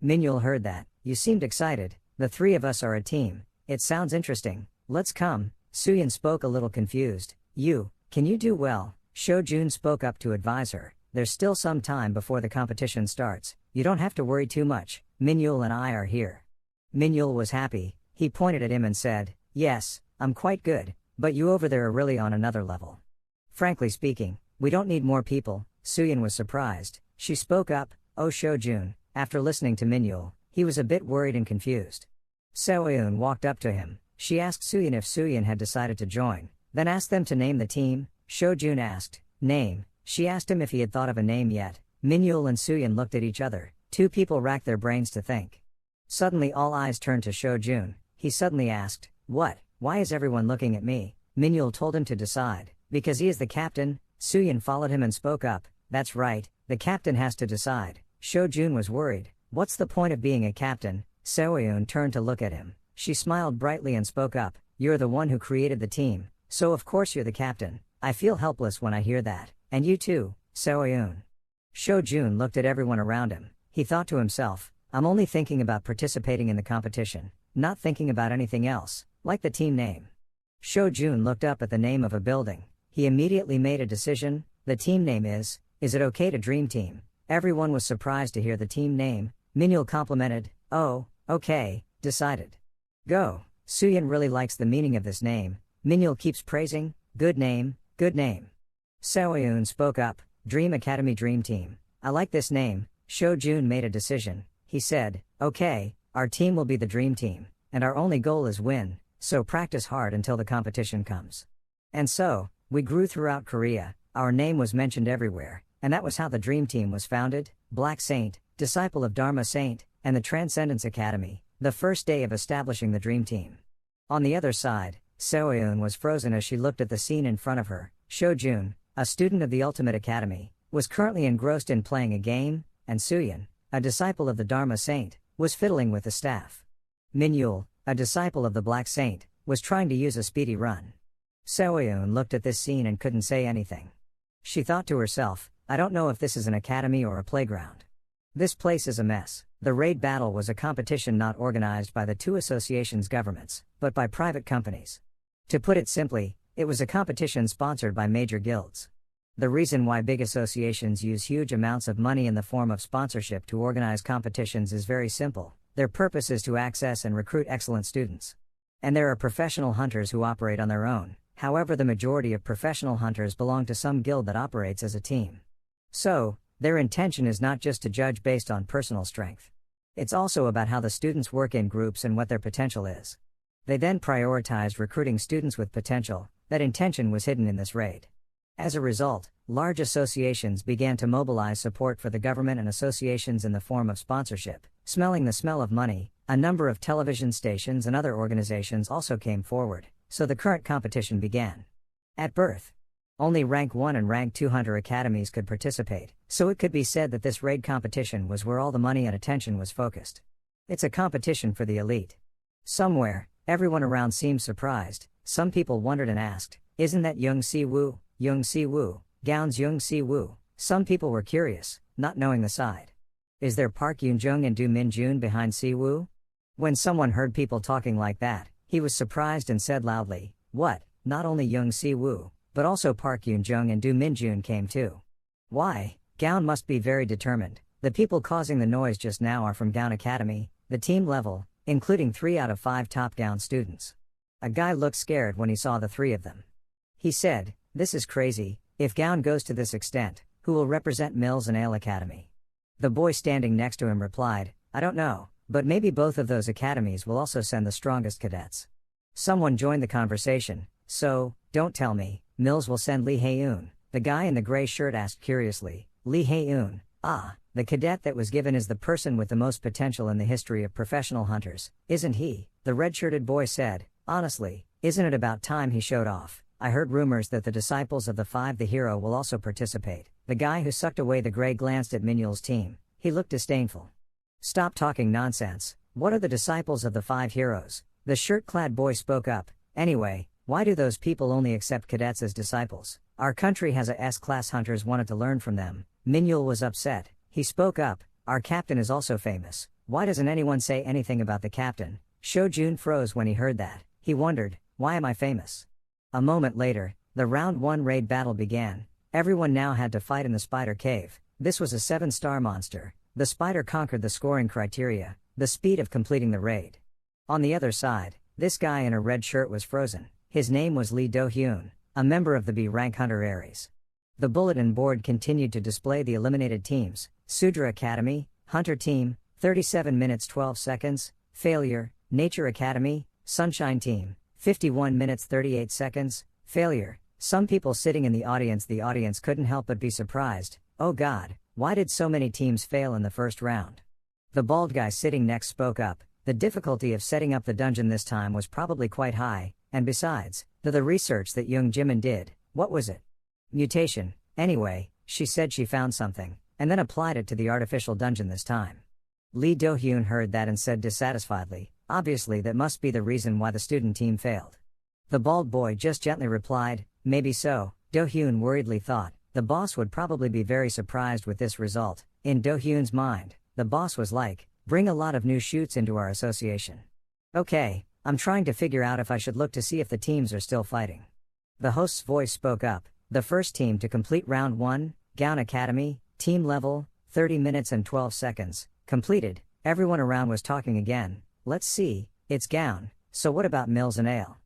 Minhyul heard that. You seemed excited. The three of us are a team. It sounds interesting. Let's come. Suyin spoke a little confused. Can you do well? SeoJoon spoke up to advise her. There's still some time before the competition starts. You don't have to worry too much. Minhyul and I are here. Minhyul was happy. He pointed at him and said, yes, I'm quite good, but you over there are really on another level. Frankly speaking, we don't need more people. Suyin was surprised. She spoke up, oh SeoJoon. After listening to Minhyul, He was a bit worried and confused. SeoJoon walked up to him. She asked Suyin if Suyin had decided to join, then asked them to name the team. SeoJoon asked, "Name?" She asked him if he had thought of a name yet. Minhyul and Suyin looked at each other. Two people racked their brains to think. Suddenly all eyes turned to SeoJoon. He suddenly asked, "What? Why is everyone looking at me?" Minhyul told him to decide. "Because he is the captain." Suyin followed him and spoke up, "That's right, the captain has to decide." SeoJoon was worried. "What's the point of being a captain?" SeoJoon turned to look at him. She smiled brightly and spoke up, "You're the one who created the team, so of course you're the captain. I feel helpless when I hear that, and you too, SeoJoon." SeoJoon looked at everyone around him. He thought to himself, "I'm only thinking about participating in the competition, not thinking about anything else, like the team name." SeoJoon looked up at the name of a building. He immediately made a decision. The team name is it okay to dream team? Everyone was surprised to hear the team name. Minhyul complimented, "Oh, okay, decided. Go." Suyin really likes the meaning of this name. Minhyul keeps praising, "Good name, good name." SeoJoon spoke up, "Dream Academy Dream Team. I like this name." SeoJoon made a decision. He said, "Okay, our team will be the dream team, and our only goal is win, so practice hard until the competition comes." And so, we grew throughout Korea, our name was mentioned everywhere, and that was how the dream team was founded. Black Saint, disciple of Dharma Saint, and the Transcension Academy, the first day of establishing the dream team. On the other side, SeoJoon was frozen as she looked at the scene in front of her. SeoJoon, a student of the Ultimate Academy, was currently engrossed in playing a game, and Suyin, a disciple of the Dharma Saint, was fiddling with the staff. Minhyul, a disciple of the Black Saint, was trying to use a speedy run. SeoJoon looked at this scene and couldn't say anything. She thought to herself, "I don't know if this is an academy or a playground. This place is a mess." The raid battle was a competition not organized by the two associations' governments, but by private companies. To put it simply, it was a competition sponsored by major guilds. The reason why big associations use huge amounts of money in the form of sponsorship to organize competitions is very simple. Their purpose is to access and recruit excellent students. And there are professional hunters who operate on their own. However, the majority of professional hunters belong to some guild that operates as a team. So, their intention is not just to judge based on personal strength. It's also about how the students work in groups and what their potential is. They then prioritized recruiting students with potential. That intention was hidden in this raid. As a result, large associations began to mobilize support for the government and associations in the form of sponsorship. Smelling the smell of money, a number of television stations and other organizations also came forward, so the current competition began. At birth, only Rank 1 and Rank 2 hunter academies could participate, so it could be said that this raid competition was where all the money and attention was focused. It's a competition for the elite. Somewhere, everyone around seemed surprised. Some people wondered and asked, "Isn't that Young Si-woo? Young Si-woo, Gaon's Young Si-woo?" Some people were curious, not knowing the side. Is there Park Yoon-jung and Do Min-jun behind Si-woo? When someone heard people talking like that, he was surprised and said loudly, "What, not only Young Si-woo, but also Park Yoon-jung and Do Min-jun came too? Why, Gaon must be very determined. The people causing the noise just now are from Gaon Academy, the team level, including 3 out of 5 top Gaon students." A guy looked scared when he saw the 3 of them. He said, "This is crazy. If Gaon goes to this extent, who will represent Mills and Ale Academy?" The boy standing next to him replied, "I don't know, but maybe both of those academies will also send the strongest cadets." Someone joined the conversation, "So, don't tell me, Mills will send Lee Hae-eun?" The guy in the gray shirt asked curiously, "Lee Hae-eun? Ah, the cadet that was given is the person with the most potential in the history of professional hunters, isn't he?" The red-shirted boy said, "Honestly, isn't it about time he showed off? I heard rumors that the disciples of the 5 the hero will also participate." The guy who sucked away the gray glanced at Minhyul's team. He looked disdainful. "Stop talking nonsense. What are the disciples of the 5 heroes?" The shirt-clad boy spoke up. "Anyway, why do those people only accept cadets as disciples? Our country has a S-class hunters wanted to learn from them." Minhyul was upset. He spoke up, "Our captain is also famous. Why doesn't anyone say anything about the captain?" SeoJoon froze when he heard that. He wondered, "Why am I famous?" A moment later, the round 1 raid battle began. Everyone now had to fight in the spider cave. This was a 7-star monster. The spider conquered the scoring criteria, the speed of completing the raid. On the other side, this guy in a red shirt was frozen. His name was Lee Do-hyun, a member of the B-rank hunter Aries. The bulletin board continued to display the eliminated teams: Sudra Academy, Hunter Team, 37 minutes 12 seconds, failure, Nature Academy, Sunshine Team, 51 minutes 38 seconds, failure. Some people sitting in the audience couldn't help but be surprised. Oh God, why did so many teams fail in the first round? The bald guy sitting next spoke up. The difficulty of setting up the dungeon this time was probably quite high, and besides, the research that Young Jimin did, what was it? Mutation. Anyway, she said she found something, and then applied it to the artificial dungeon this time. Lee Do-hyun heard that and said dissatisfiedly, obviously that must be the reason why the student team failed. The bald boy just gently replied, maybe so. Do-hyun worriedly thought, the boss would probably be very surprised with this result. In Do-hyun's mind, the boss was like, bring a lot of new shoots into our association. Okay, I'm trying to figure out if I should look to see if the teams are still fighting. The host's voice spoke up. The first team to complete round 1, Gown Academy, team level, 30 minutes and 12 seconds, completed. Everyone around was talking again. Let's see, it's Gown, so what about Mills and Ale?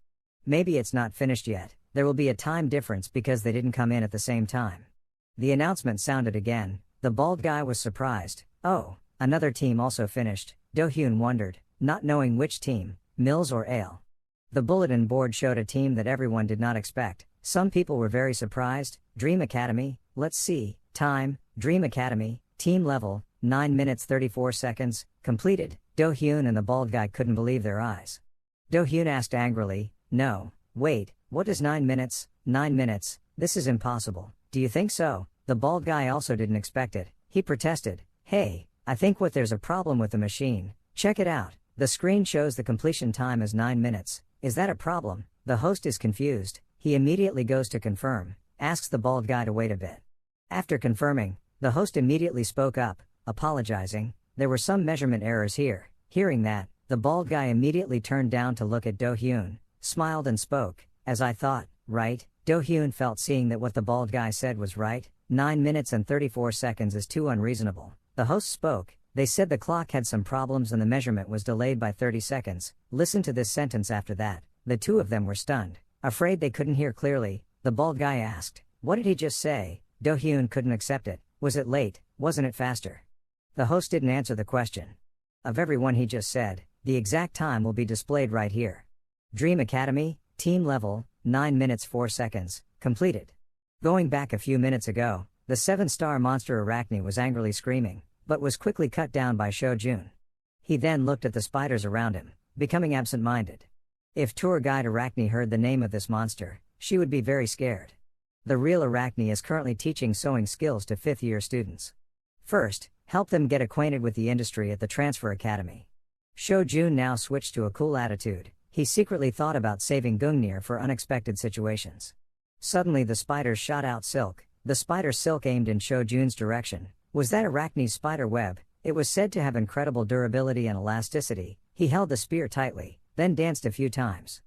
Maybe it's not finished yet, there will be a time difference because they didn't come in at the same time. The announcement sounded again. The bald guy was surprised. Oh, another team also finished. Do-hyun wondered, not knowing which team, Mills or Ale. The bulletin board showed a team that everyone did not expect. Some people were very surprised. Dream Academy, let's see, time, Dream Academy, team level, 9 minutes 34 seconds, completed. Do-hyun and the bald guy couldn't believe their eyes. Do-hyun asked angrily, no, wait, what is 9 minutes? 9 minutes, this is impossible. Do you think so? The bald guy also didn't expect it. He protested, hey, I think there's a problem with the machine. Check it out. The screen shows the completion time as 9 minutes. Is that a problem? The host is confused. He immediately goes to confirm, asks the bald guy to wait a bit. After confirming, the host immediately spoke up, apologizing, there were some measurement errors here. Hearing that, the bald guy immediately turned down to look at Do-hyun, smiled and spoke, as I thought, right? Do-hyun felt seeing that what the bald guy said was right. 9 minutes and 34 seconds is too unreasonable. The host spoke, they said the clock had some problems and the measurement was delayed by 30 seconds. Listen to this sentence after that. The two of them were stunned. Afraid they couldn't hear clearly, the bald guy asked, what did he just say? Do-hyun couldn't accept it. Was it late? Wasn't it faster? The host didn't answer the question. Of everyone he just said, the exact time will be displayed right here. Dream Academy, team level, 9 minutes 4 seconds, completed. Going back a few minutes ago, the 7-star monster Arachne was angrily screaming, but was quickly cut down by SeoJoon. He then looked at the spiders around him, becoming absent-minded. If tour guide Arachne heard the name of this monster, she would be very scared. The real Arachne is currently teaching sewing skills to 5th-year students. First, help them get acquainted with the industry at the Transfer Academy. SeoJoon now switched to a cool attitude. He secretly thought about saving Gungnir for unexpected situations. Suddenly the spiders shot out silk. The spider silk aimed in SeoJoon's direction. Was that Arachne's spider web? It was said to have incredible durability and elasticity. He held the spear tightly, then danced a few times,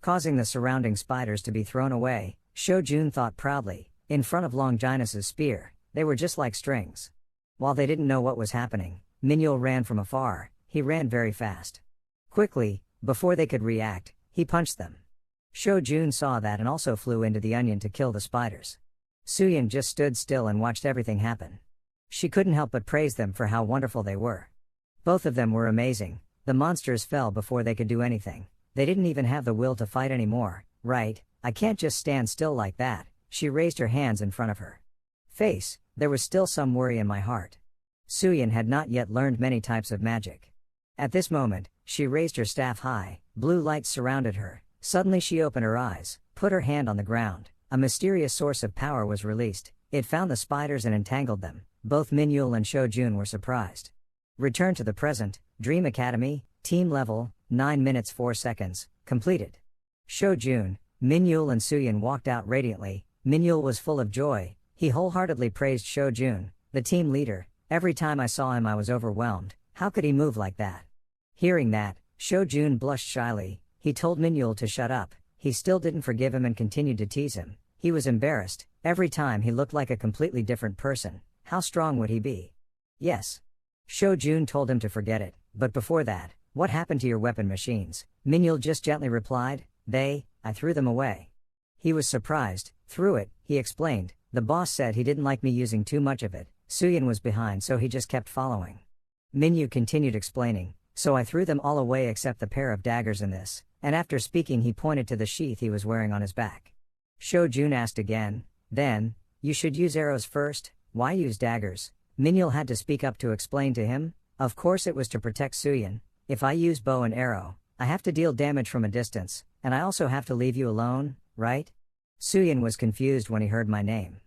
causing the surrounding spiders to be thrown away. SeoJoon thought proudly, in front of Longinus's spear, they were just like strings. While they didn't know what was happening, Minhyul ran from afar. He ran very fast. Quickly, before they could react, he punched them. SeoJoon saw that and also flew into the onion to kill the spiders. Suyeon just stood still and watched everything happen. She couldn't help but praise them for how wonderful they were. Both of them were amazing. The monsters fell before they could do anything. They didn't even have the will to fight anymore, right? I can't just stand still like that. She raised her hands in front of her face. There was still some worry in my heart. Suyeon had not yet learned many types of magic. At this moment, she raised her staff high. Blue lights surrounded her. Suddenly she opened her eyes, put her hand on the ground. A mysterious source of power was released. It found the spiders and entangled them. Both Minhyul and SeoJoon were surprised. Return to the present. Dream Academy, team level, 9 minutes 4 seconds, completed. SeoJoon, Minhyul and Suyeon walked out radiantly. Minhyul was full of joy. He wholeheartedly praised SeoJoon, the team leader. Every time I saw him I was overwhelmed. How could he move like that? Hearing that, SeoJoon blushed shyly. He told Minhyul to shut up. He still didn't forgive him and continued to tease him. He was embarrassed. Every time he looked like a completely different person. How strong would he be? Yes. SeoJoon told him to forget it, but before that, what happened to your weapon machines? Minhyul just gently replied, I threw them away. He was surprised. Threw it, he explained. The boss said he didn't like me using too much of it. Suyeon was behind so he just kept following. Minyu continued explaining, so I threw them all away except the pair of daggers in this, and after speaking he pointed to the sheath he was wearing on his back. SeoJoon asked again, then, you should use arrows first, why use daggers? Minyu had to speak up to explain to him, of course it was to protect Suyin. If I use bow and arrow, I have to deal damage from a distance, and I also have to leave you alone, right? Suyin was confused when he heard my name.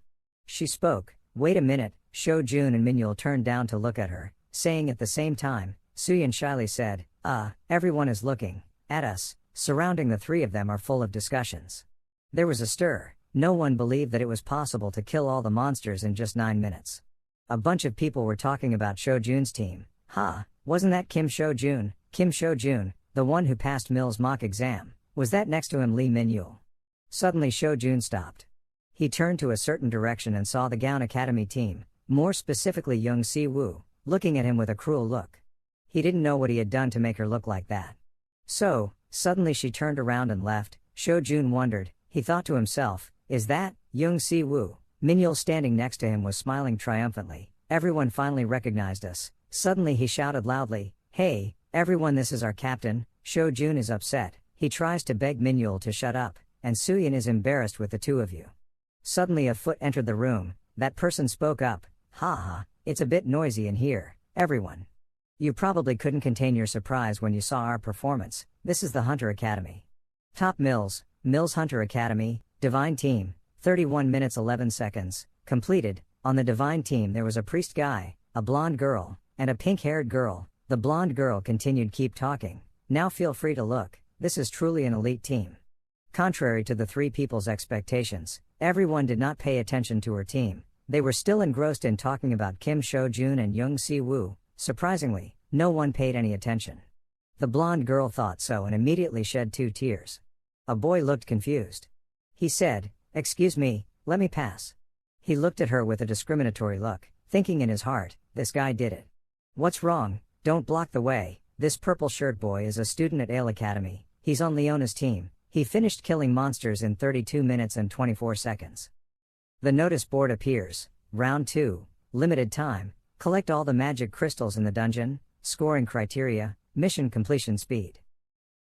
She spoke, wait a minute, SeoJoon and Minyu turned down to look at her, saying at the same time, Suyin shyly said, everyone is looking at us. Surrounding the three of them are full of discussions. There was a stir. No one believed that it was possible to kill all the monsters in just 9 minutes. A bunch of people were talking about SeoJoon's team. Wasn't that Kim SeoJoon? Kim SeoJoon, the one who passed Mill's mock exam. Was that next to him Lee Minyu? Suddenly SeoJoon stopped. He turned to a certain direction and saw the Gown Academy team, more specifically Young Si-woo, looking at him with a cruel look. He didn't know what he had done to make her look like that. So, suddenly she turned around and left. SeoJoon wondered, he thought to himself, is that Young Si-woo? Minyu standing next to him was smiling triumphantly. Everyone finally recognized us. Suddenly he shouted loudly, hey, everyone, this is our captain. SeoJoon is upset. He tries to beg Minyu to shut up, and Suyin is embarrassed with the two of you. Suddenly a foot entered the room. That person spoke up, it's a bit noisy in here, everyone. You probably couldn't contain your surprise when you saw our performance. This is the Hunter Academy. Top Mills Hunter Academy, Divine Team, 31 minutes 11 seconds, completed. On the Divine Team there was a priest guy, a blonde girl, and a pink-haired girl. The blonde girl continued, keep talking. Now feel free to look, this is truly an elite team. Contrary to the three people's expectations, everyone did not pay attention to her team. They were still engrossed in talking about Kim SeoJoon and Young Si-woo. Surprisingly, no one paid any attention. The blonde girl thought so and immediately shed 2 tears. A boy looked confused. He said, excuse me, let me pass. He looked at her with a discriminatory look, thinking in his heart, this guy did it. What's wrong? Don't block the way. This purple shirt boy is a student at Ale Academy. He's on Leona's team. He finished killing monsters in 32 minutes and 24 seconds. The notice board appears. Round 2. Limited time. Collect all the magic crystals in the dungeon. Scoring criteria. Mission completion speed.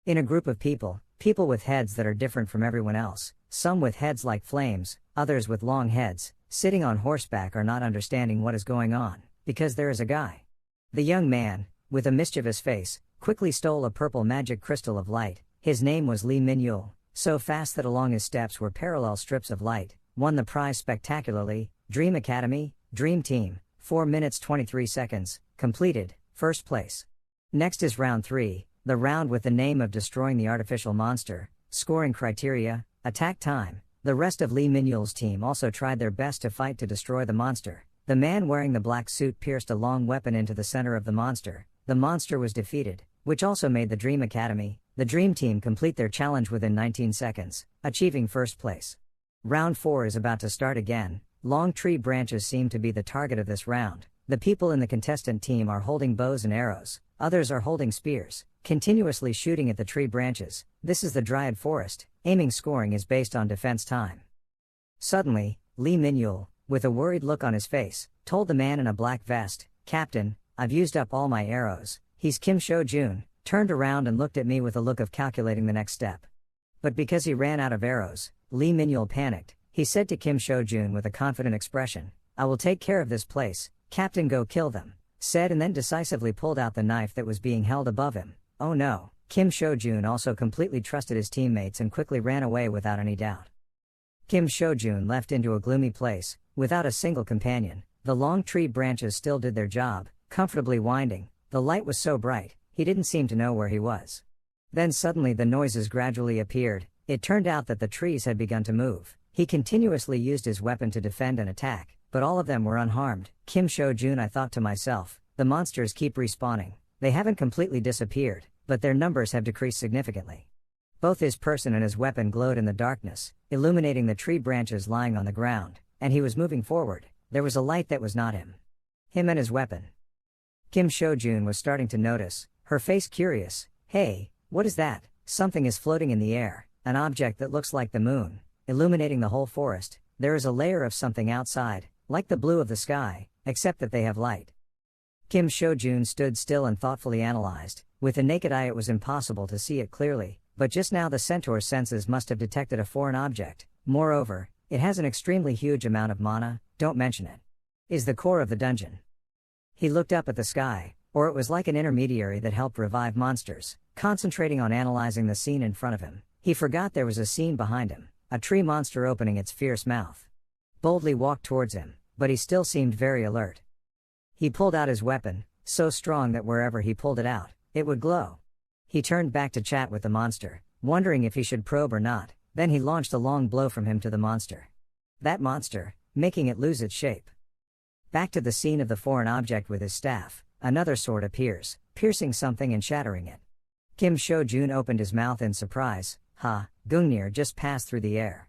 In a group of people with heads that are different from everyone else, some with heads like flames, others with long heads, sitting on horseback are not understanding what is going on, because there is a guy. The young man, with a mischievous face, quickly stole a purple magic crystal of light. His name was Lee Minyu, so fast that along his steps were parallel strips of light, won the prize spectacularly. Dream Academy, Dream Team, 4 minutes 23 seconds, completed, first place. Next is round 3, the round with the name of destroying the artificial monster. Scoring criteria, attack time. The rest of Lee Minyu's team also tried their best to fight to destroy the monster. The man wearing the black suit pierced a long weapon into the center of the monster. The monster was defeated, which also made the Dream Academy, the Dream Team, complete their challenge within 19 seconds, achieving first place. Round 4 is about to start again. Long tree branches seem to be the target of this round. The people in the contestant team are holding bows and arrows, others are holding spears, continuously shooting at the tree branches. This is the Dryad Forest. Aiming scoring is based on defense time. Suddenly, Lee Minyu, with a worried look on his face, told the man in a black vest, Captain, I've used up all my arrows. He's Kim SeoJoon, turned around and looked at me with a look of calculating the next step. But because he ran out of arrows, Lee Minyu panicked. He said to Kim SeoJoon with a confident expression, I will take care of this place, Captain, go kill them, said, and then decisively pulled out the knife that was being held above him. Oh no. Kim SeoJoon also completely trusted his teammates and quickly ran away without any doubt. Kim SeoJoon left into a gloomy place, without a single companion. The long tree branches still did their job, comfortably winding. The light was so bright, he didn't seem to know where he was. Then suddenly the noises gradually appeared. It turned out that the trees had begun to move. He continuously used his weapon to defend and attack, but all of them were unharmed. Kim SeoJoon, I thought to myself, the monsters keep respawning. They haven't completely disappeared, but their numbers have decreased significantly. Both his person and his weapon glowed in the darkness, illuminating the tree branches lying on the ground, and he was moving forward. There was a light that was not him. Him and his weapon. Kim SeoJoon was starting to notice, her face curious. Hey, what is that? Something is floating in the air, an object that looks like the moon, illuminating the whole forest. There is a layer of something outside, like the blue of the sky, except that they have light. Kim SeoJoon stood still and thoughtfully analyzed. With the naked eye it was impossible to see it clearly, but just now the centaur's senses must have detected a foreign object. Moreover, it has an extremely huge amount of mana, don't mention it. Is the core of the dungeon. He looked up at the sky, or it was like an intermediary that helped revive monsters. Concentrating on analyzing the scene in front of him, he forgot there was a scene behind him, a tree monster opening its fierce mouth. Boldly walked towards him, but he still seemed very alert. He pulled out his weapon, so strong that wherever he pulled it out, it would glow. He turned back to chat with the monster, wondering if he should probe or not, then he launched a long blow from him to the monster. That monster, making it lose its shape. Back to the scene of the foreign object with his staff, another sword appears, piercing something and shattering it. Kim SeoJoon opened his mouth in surprise. Gungnir just passed through the air.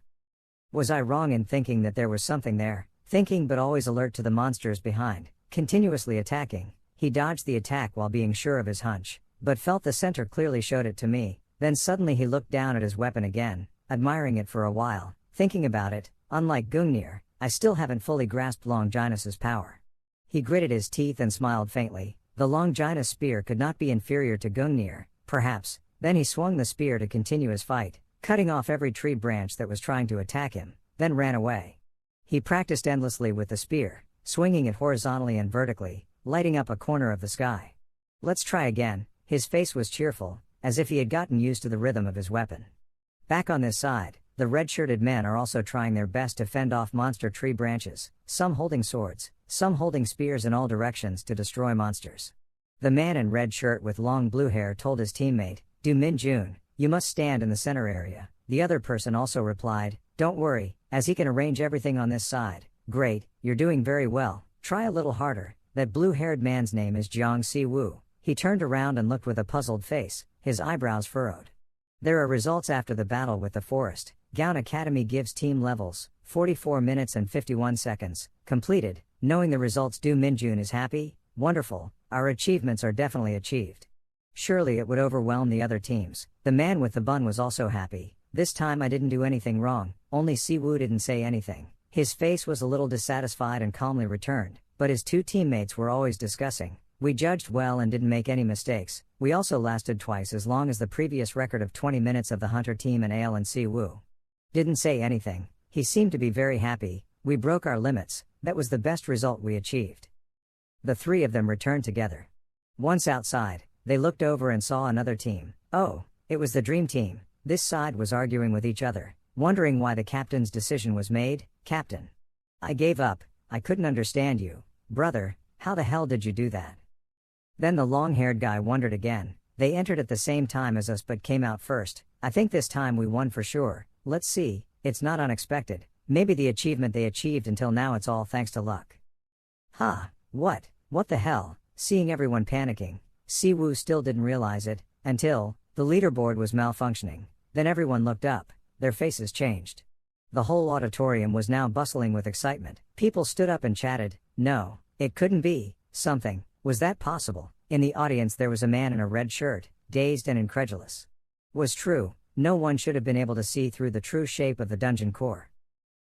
Was I wrong in thinking that there was something there? Thinking but always alert to the monsters behind, continuously attacking, he dodged the attack while being sure of his hunch, but felt the center clearly showed it to me. Then suddenly he looked down at his weapon again, admiring it for a while, thinking about it. Unlike Gungnir, I still haven't fully grasped Longinus's power. He gritted his teeth and smiled faintly. The Longinus spear could not be inferior to Gungnir, perhaps. Then he swung the spear to continue his fight, cutting off every tree branch that was trying to attack him, then ran away. He practiced endlessly with the spear, swinging it horizontally and vertically, lighting up a corner of the sky. Let's try again. His face was cheerful, as if he had gotten used to the rhythm of his weapon. Back on this side, the red-shirted men are also trying their best to fend off monster tree branches, some holding swords, some holding spears in all directions to destroy monsters. The man in red shirt with long blue hair told his teammate, "Do Min-jun, you must stand in the center area." The other person also replied, "Don't worry, as he can arrange everything on this side." "Great, you're doing very well, try a little harder." That blue-haired man's name is Jiang Si-woo. He turned around and looked with a puzzled face, his eyebrows furrowed. There are results after the battle with the forest. Gown Academy gives team levels, 44 minutes and 51 seconds, completed. Knowing the results, Do Min-jun is happy. Wonderful, our achievements are definitely achieved. Surely it would overwhelm the other teams. The man with the bun was also happy. This time I didn't do anything wrong, only Si-woo didn't say anything. His face was a little dissatisfied and calmly returned, but his two teammates were always discussing. We judged well and didn't make any mistakes. We also lasted twice as long as the previous record of 20 minutes of the Hunter team and Ale and Si-woo. Didn't say anything. He seemed to be very happy. We broke our limits. That was the best result we achieved. The three of them returned together. Once outside, they looked over and saw another team. Oh, it was the Dream Team. This side was arguing with each other, wondering why the captain's decision was made. "Captain, I gave up. I couldn't understand you. Brother, how the hell did you do that?" Then the long-haired guy wondered again. "They entered at the same time as us but came out first. I think this time we won for sure. Let's see, it's not unexpected. Maybe the achievement they achieved until now, it's all thanks to luck." What the hell? Seeing everyone panicking, Si-woo still didn't realize it, until the leaderboard was malfunctioning. Then everyone looked up, their faces changed. The whole auditorium was now bustling with excitement. People stood up and chatted, "No, it couldn't be, something, was that possible?" In the audience there was a man in a red shirt, dazed and incredulous. Was true, no one should have been able to see through the true shape of the dungeon core.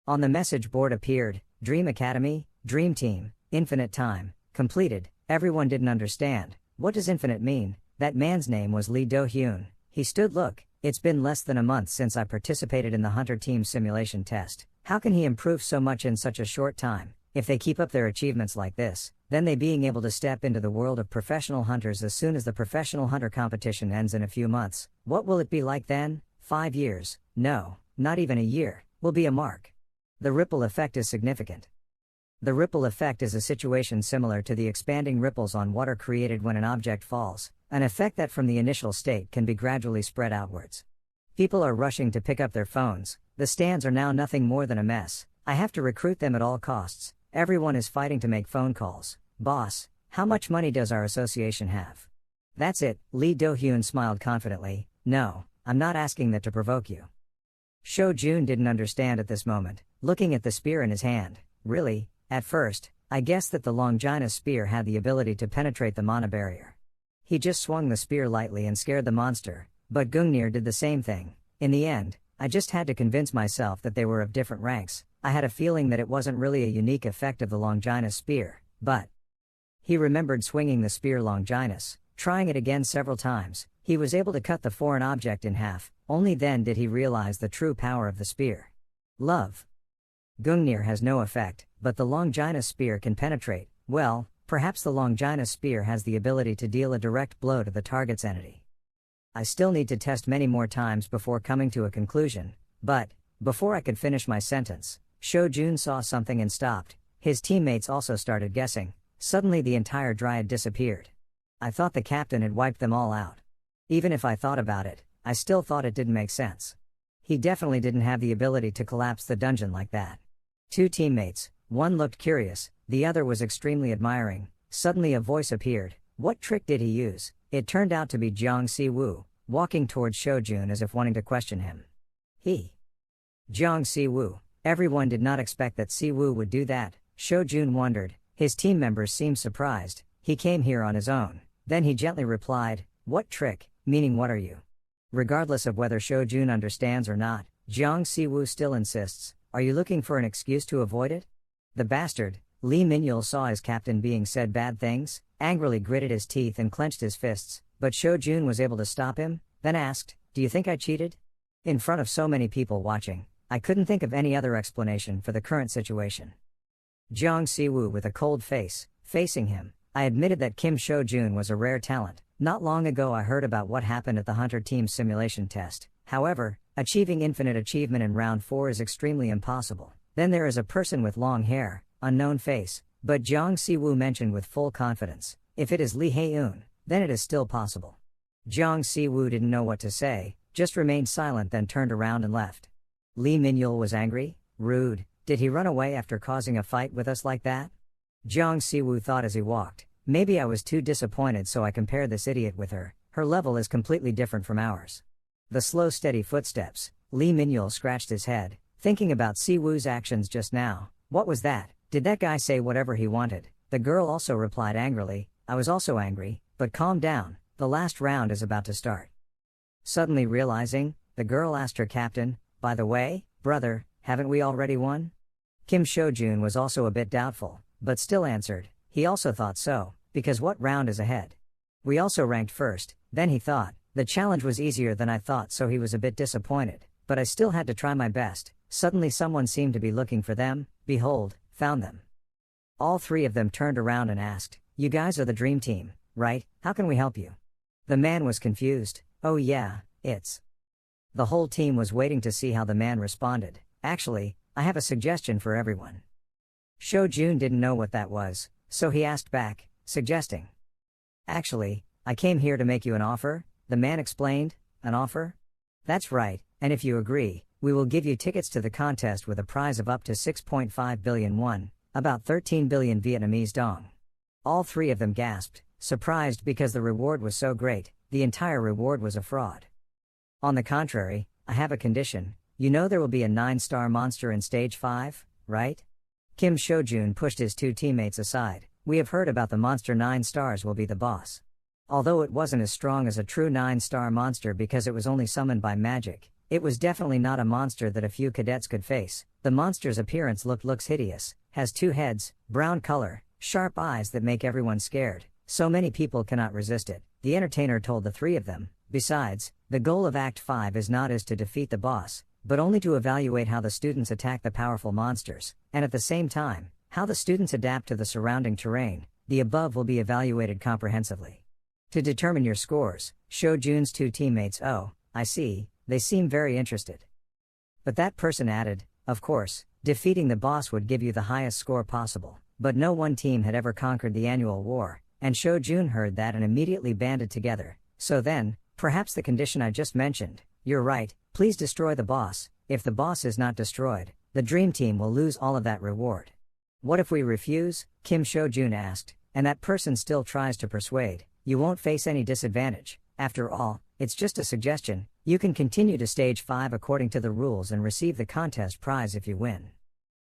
On the message board appeared, "Dream Academy, Dream Team, Infinite Time, completed." Everyone didn't understand. What does infinite mean? That man's name was Lee Do-hyun. He stood, "Look, it's been less than a month since I participated in the Hunter team simulation test. How can he improve so much in such a short time? If they keep up their achievements like this, then they being able to step into the world of professional hunters as soon as the professional hunter competition ends in a few months. What will it be like then? 5 years? No, not even a year, will be a mark." The ripple effect is significant. The ripple effect is a situation similar to the expanding ripples on water created when an object falls, an effect that from the initial state can be gradually spread outwards. People are rushing to pick up their phones. The stands are now nothing more than a mess. I have to recruit them at all costs. Everyone is fighting to make phone calls. "Boss, how much money does our association have?" "That's it," Lee Do-hyun smiled confidently. "No, I'm not asking that to provoke you." SeoJoon didn't understand at this moment, looking at the spear in his hand. Really? At first, I guessed that the Longinus spear had the ability to penetrate the mana barrier. He just swung the spear lightly and scared the monster, but Gungnir did the same thing. In the end, I just had to convince myself that they were of different ranks. I had a feeling that it wasn't really a unique effect of the Longinus spear, but He remembered swinging the spear Longinus, trying it again several times. He was able to cut the foreign object in half, only then did he realize the true power of the spear. Love. Gungnir has no effect, but the Longinus spear can penetrate. Well, perhaps the Longinus spear has the ability to deal a direct blow to the target's entity. I still need to test many more times before coming to a conclusion, but, before I could finish my sentence, SeoJoon saw something and stopped. His teammates also started guessing. Suddenly the entire dryad disappeared. I thought the captain had wiped them all out. Even if I thought about it, I still thought it didn't make sense. He definitely didn't have the ability to collapse the dungeon like that. Two teammates, one looked curious, the other was extremely admiring. Suddenly a voice appeared. What trick did he use? It turned out to be Jiang Si-woo, walking towards SeoJoon as if wanting to question him. Jiang Si-woo. Everyone did not expect that Si-woo would do that. SeoJoon wondered. His team members seemed surprised. He came here on his own. Then he gently replied, "What trick?" Meaning what are you? Regardless of whether SeoJoon understands or not, Jiang Si-woo still insists, "Are you looking for an excuse to avoid it?" The bastard. Lee Min-yul saw his captain being said bad things, angrily gritted his teeth and clenched his fists, but SeoJoon was able to stop him, then asked, "Do you think I cheated?" In front of so many people watching, I couldn't think of any other explanation for the current situation. Jiang Si-woo with a cold face, facing him. I admitted that Kim SeoJoon was a rare talent. Not long ago I heard about what happened at the Hunter team's simulation test. However, achieving infinite achievement in round 4 is extremely impossible. Then there is a person with long hair, unknown face, but Jiang Si-woo mentioned with full confidence, if it is Lee Hae-eun, then it is still possible. Jiang Si-woo didn't know what to say, just remained silent then turned around and left. Lee Min-yul was angry, rude. Did he run away after causing a fight with us like that? Jiang Si-woo thought as he walked. Maybe I was too disappointed so I compared this idiot with her. Her level is completely different from ours. The slow steady footsteps. Lee Min-yul scratched his head, thinking about Si-woo's actions just now. What was that? Did that guy say whatever he wanted? The girl also replied angrily. I was also angry, but calm down. The last round is about to start. Suddenly realizing, the girl asked her captain, "By the way, brother, haven't we already won?" Kim SeoJoon was also a bit doubtful, but still answered. He also thought so, because what round is ahead? We also ranked first. Then he thought, the challenge was easier than I thought so he was a bit disappointed, but I still had to try my best. Suddenly someone seemed to be looking for them. Behold, found them. All three of them turned around and asked, "You guys are the dream team, right? How can we help you?" The man was confused. "Oh yeah, it's..." The whole team was waiting to see how the man responded. "Actually, I have a suggestion for everyone." SeoJoon didn't know what that was, so he asked back, suggesting. "Actually, I came here to make you an offer," the man explained. "An offer?" "That's right, and if you agree, we will give you tickets to the contest with a prize of up to 6.5 billion won, about 13 billion Vietnamese dong. All three of them gasped, surprised because the reward was so great. The entire reward was a fraud. "On the contrary, I have a condition. You know there will be a 9-star monster in stage 5, right?" Kim SeoJoon pushed his two teammates aside. "We have heard about the monster 9 stars will be the boss." Although it wasn't as strong as a true 9-star monster because it was only summoned by magic, it was definitely not a monster that a few cadets could face. The monster's appearance looks hideous, has 2 heads, brown color, sharp eyes that make everyone scared. So many people cannot resist it, the entertainer told the three of them. Besides, the goal of Act 5 is not to defeat the boss, but only to evaluate how the students attack the powerful monsters, and at the same time, how the students adapt to the surrounding terrain. The above will be evaluated comprehensively. To determine your scores, SeoJoon's two teammates, "Oh, I see," they seem very interested. But that person added, "Of course, defeating the boss would give you the highest score possible, but no one team had ever conquered the annual war," and SeoJoon heard that and immediately banded together. "So then, perhaps the condition I just mentioned, you're right, please destroy the boss. If the boss is not destroyed, the dream team will lose all of that reward." "What if we refuse?" Kim SeoJoon asked, and that person still tries to persuade. "You won't face any disadvantage. After all, it's just a suggestion. You can continue to stage 5 according to the rules and receive the contest prize if you win.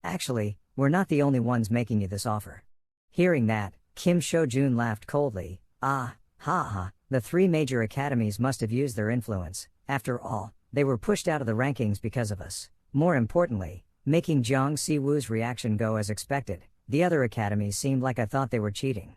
Actually, we're not the only ones making you this offer." Hearing that, Kim SeoJoon laughed coldly. The 3 major academies must have used their influence. After all, they were pushed out of the rankings because of us. More importantly, making Jiang Si-woo's reaction go as expected. The other academies seemed like I thought they were cheating.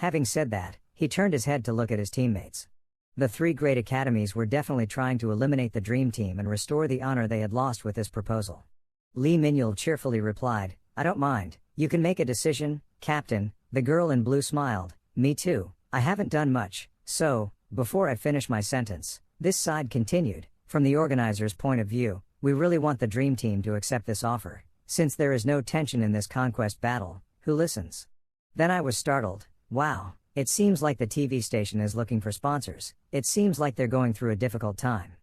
Having said that, he turned his head to look at his teammates. The three great academies were definitely trying to eliminate the dream team and restore the honor they had lost with this proposal. Lee Minyul cheerfully replied, "I don't mind, you can make a decision, Captain." The girl in blue smiled, "Me too, I haven't done much, so," before I finish my sentence, this side continued, "From the organizer's point of view, we really want the dream team to accept this offer, since there is no tension in this conquest battle. Who listens?" Then I was startled. Wow, it seems like the TV station is looking for sponsors. It seems like they're going through a difficult time.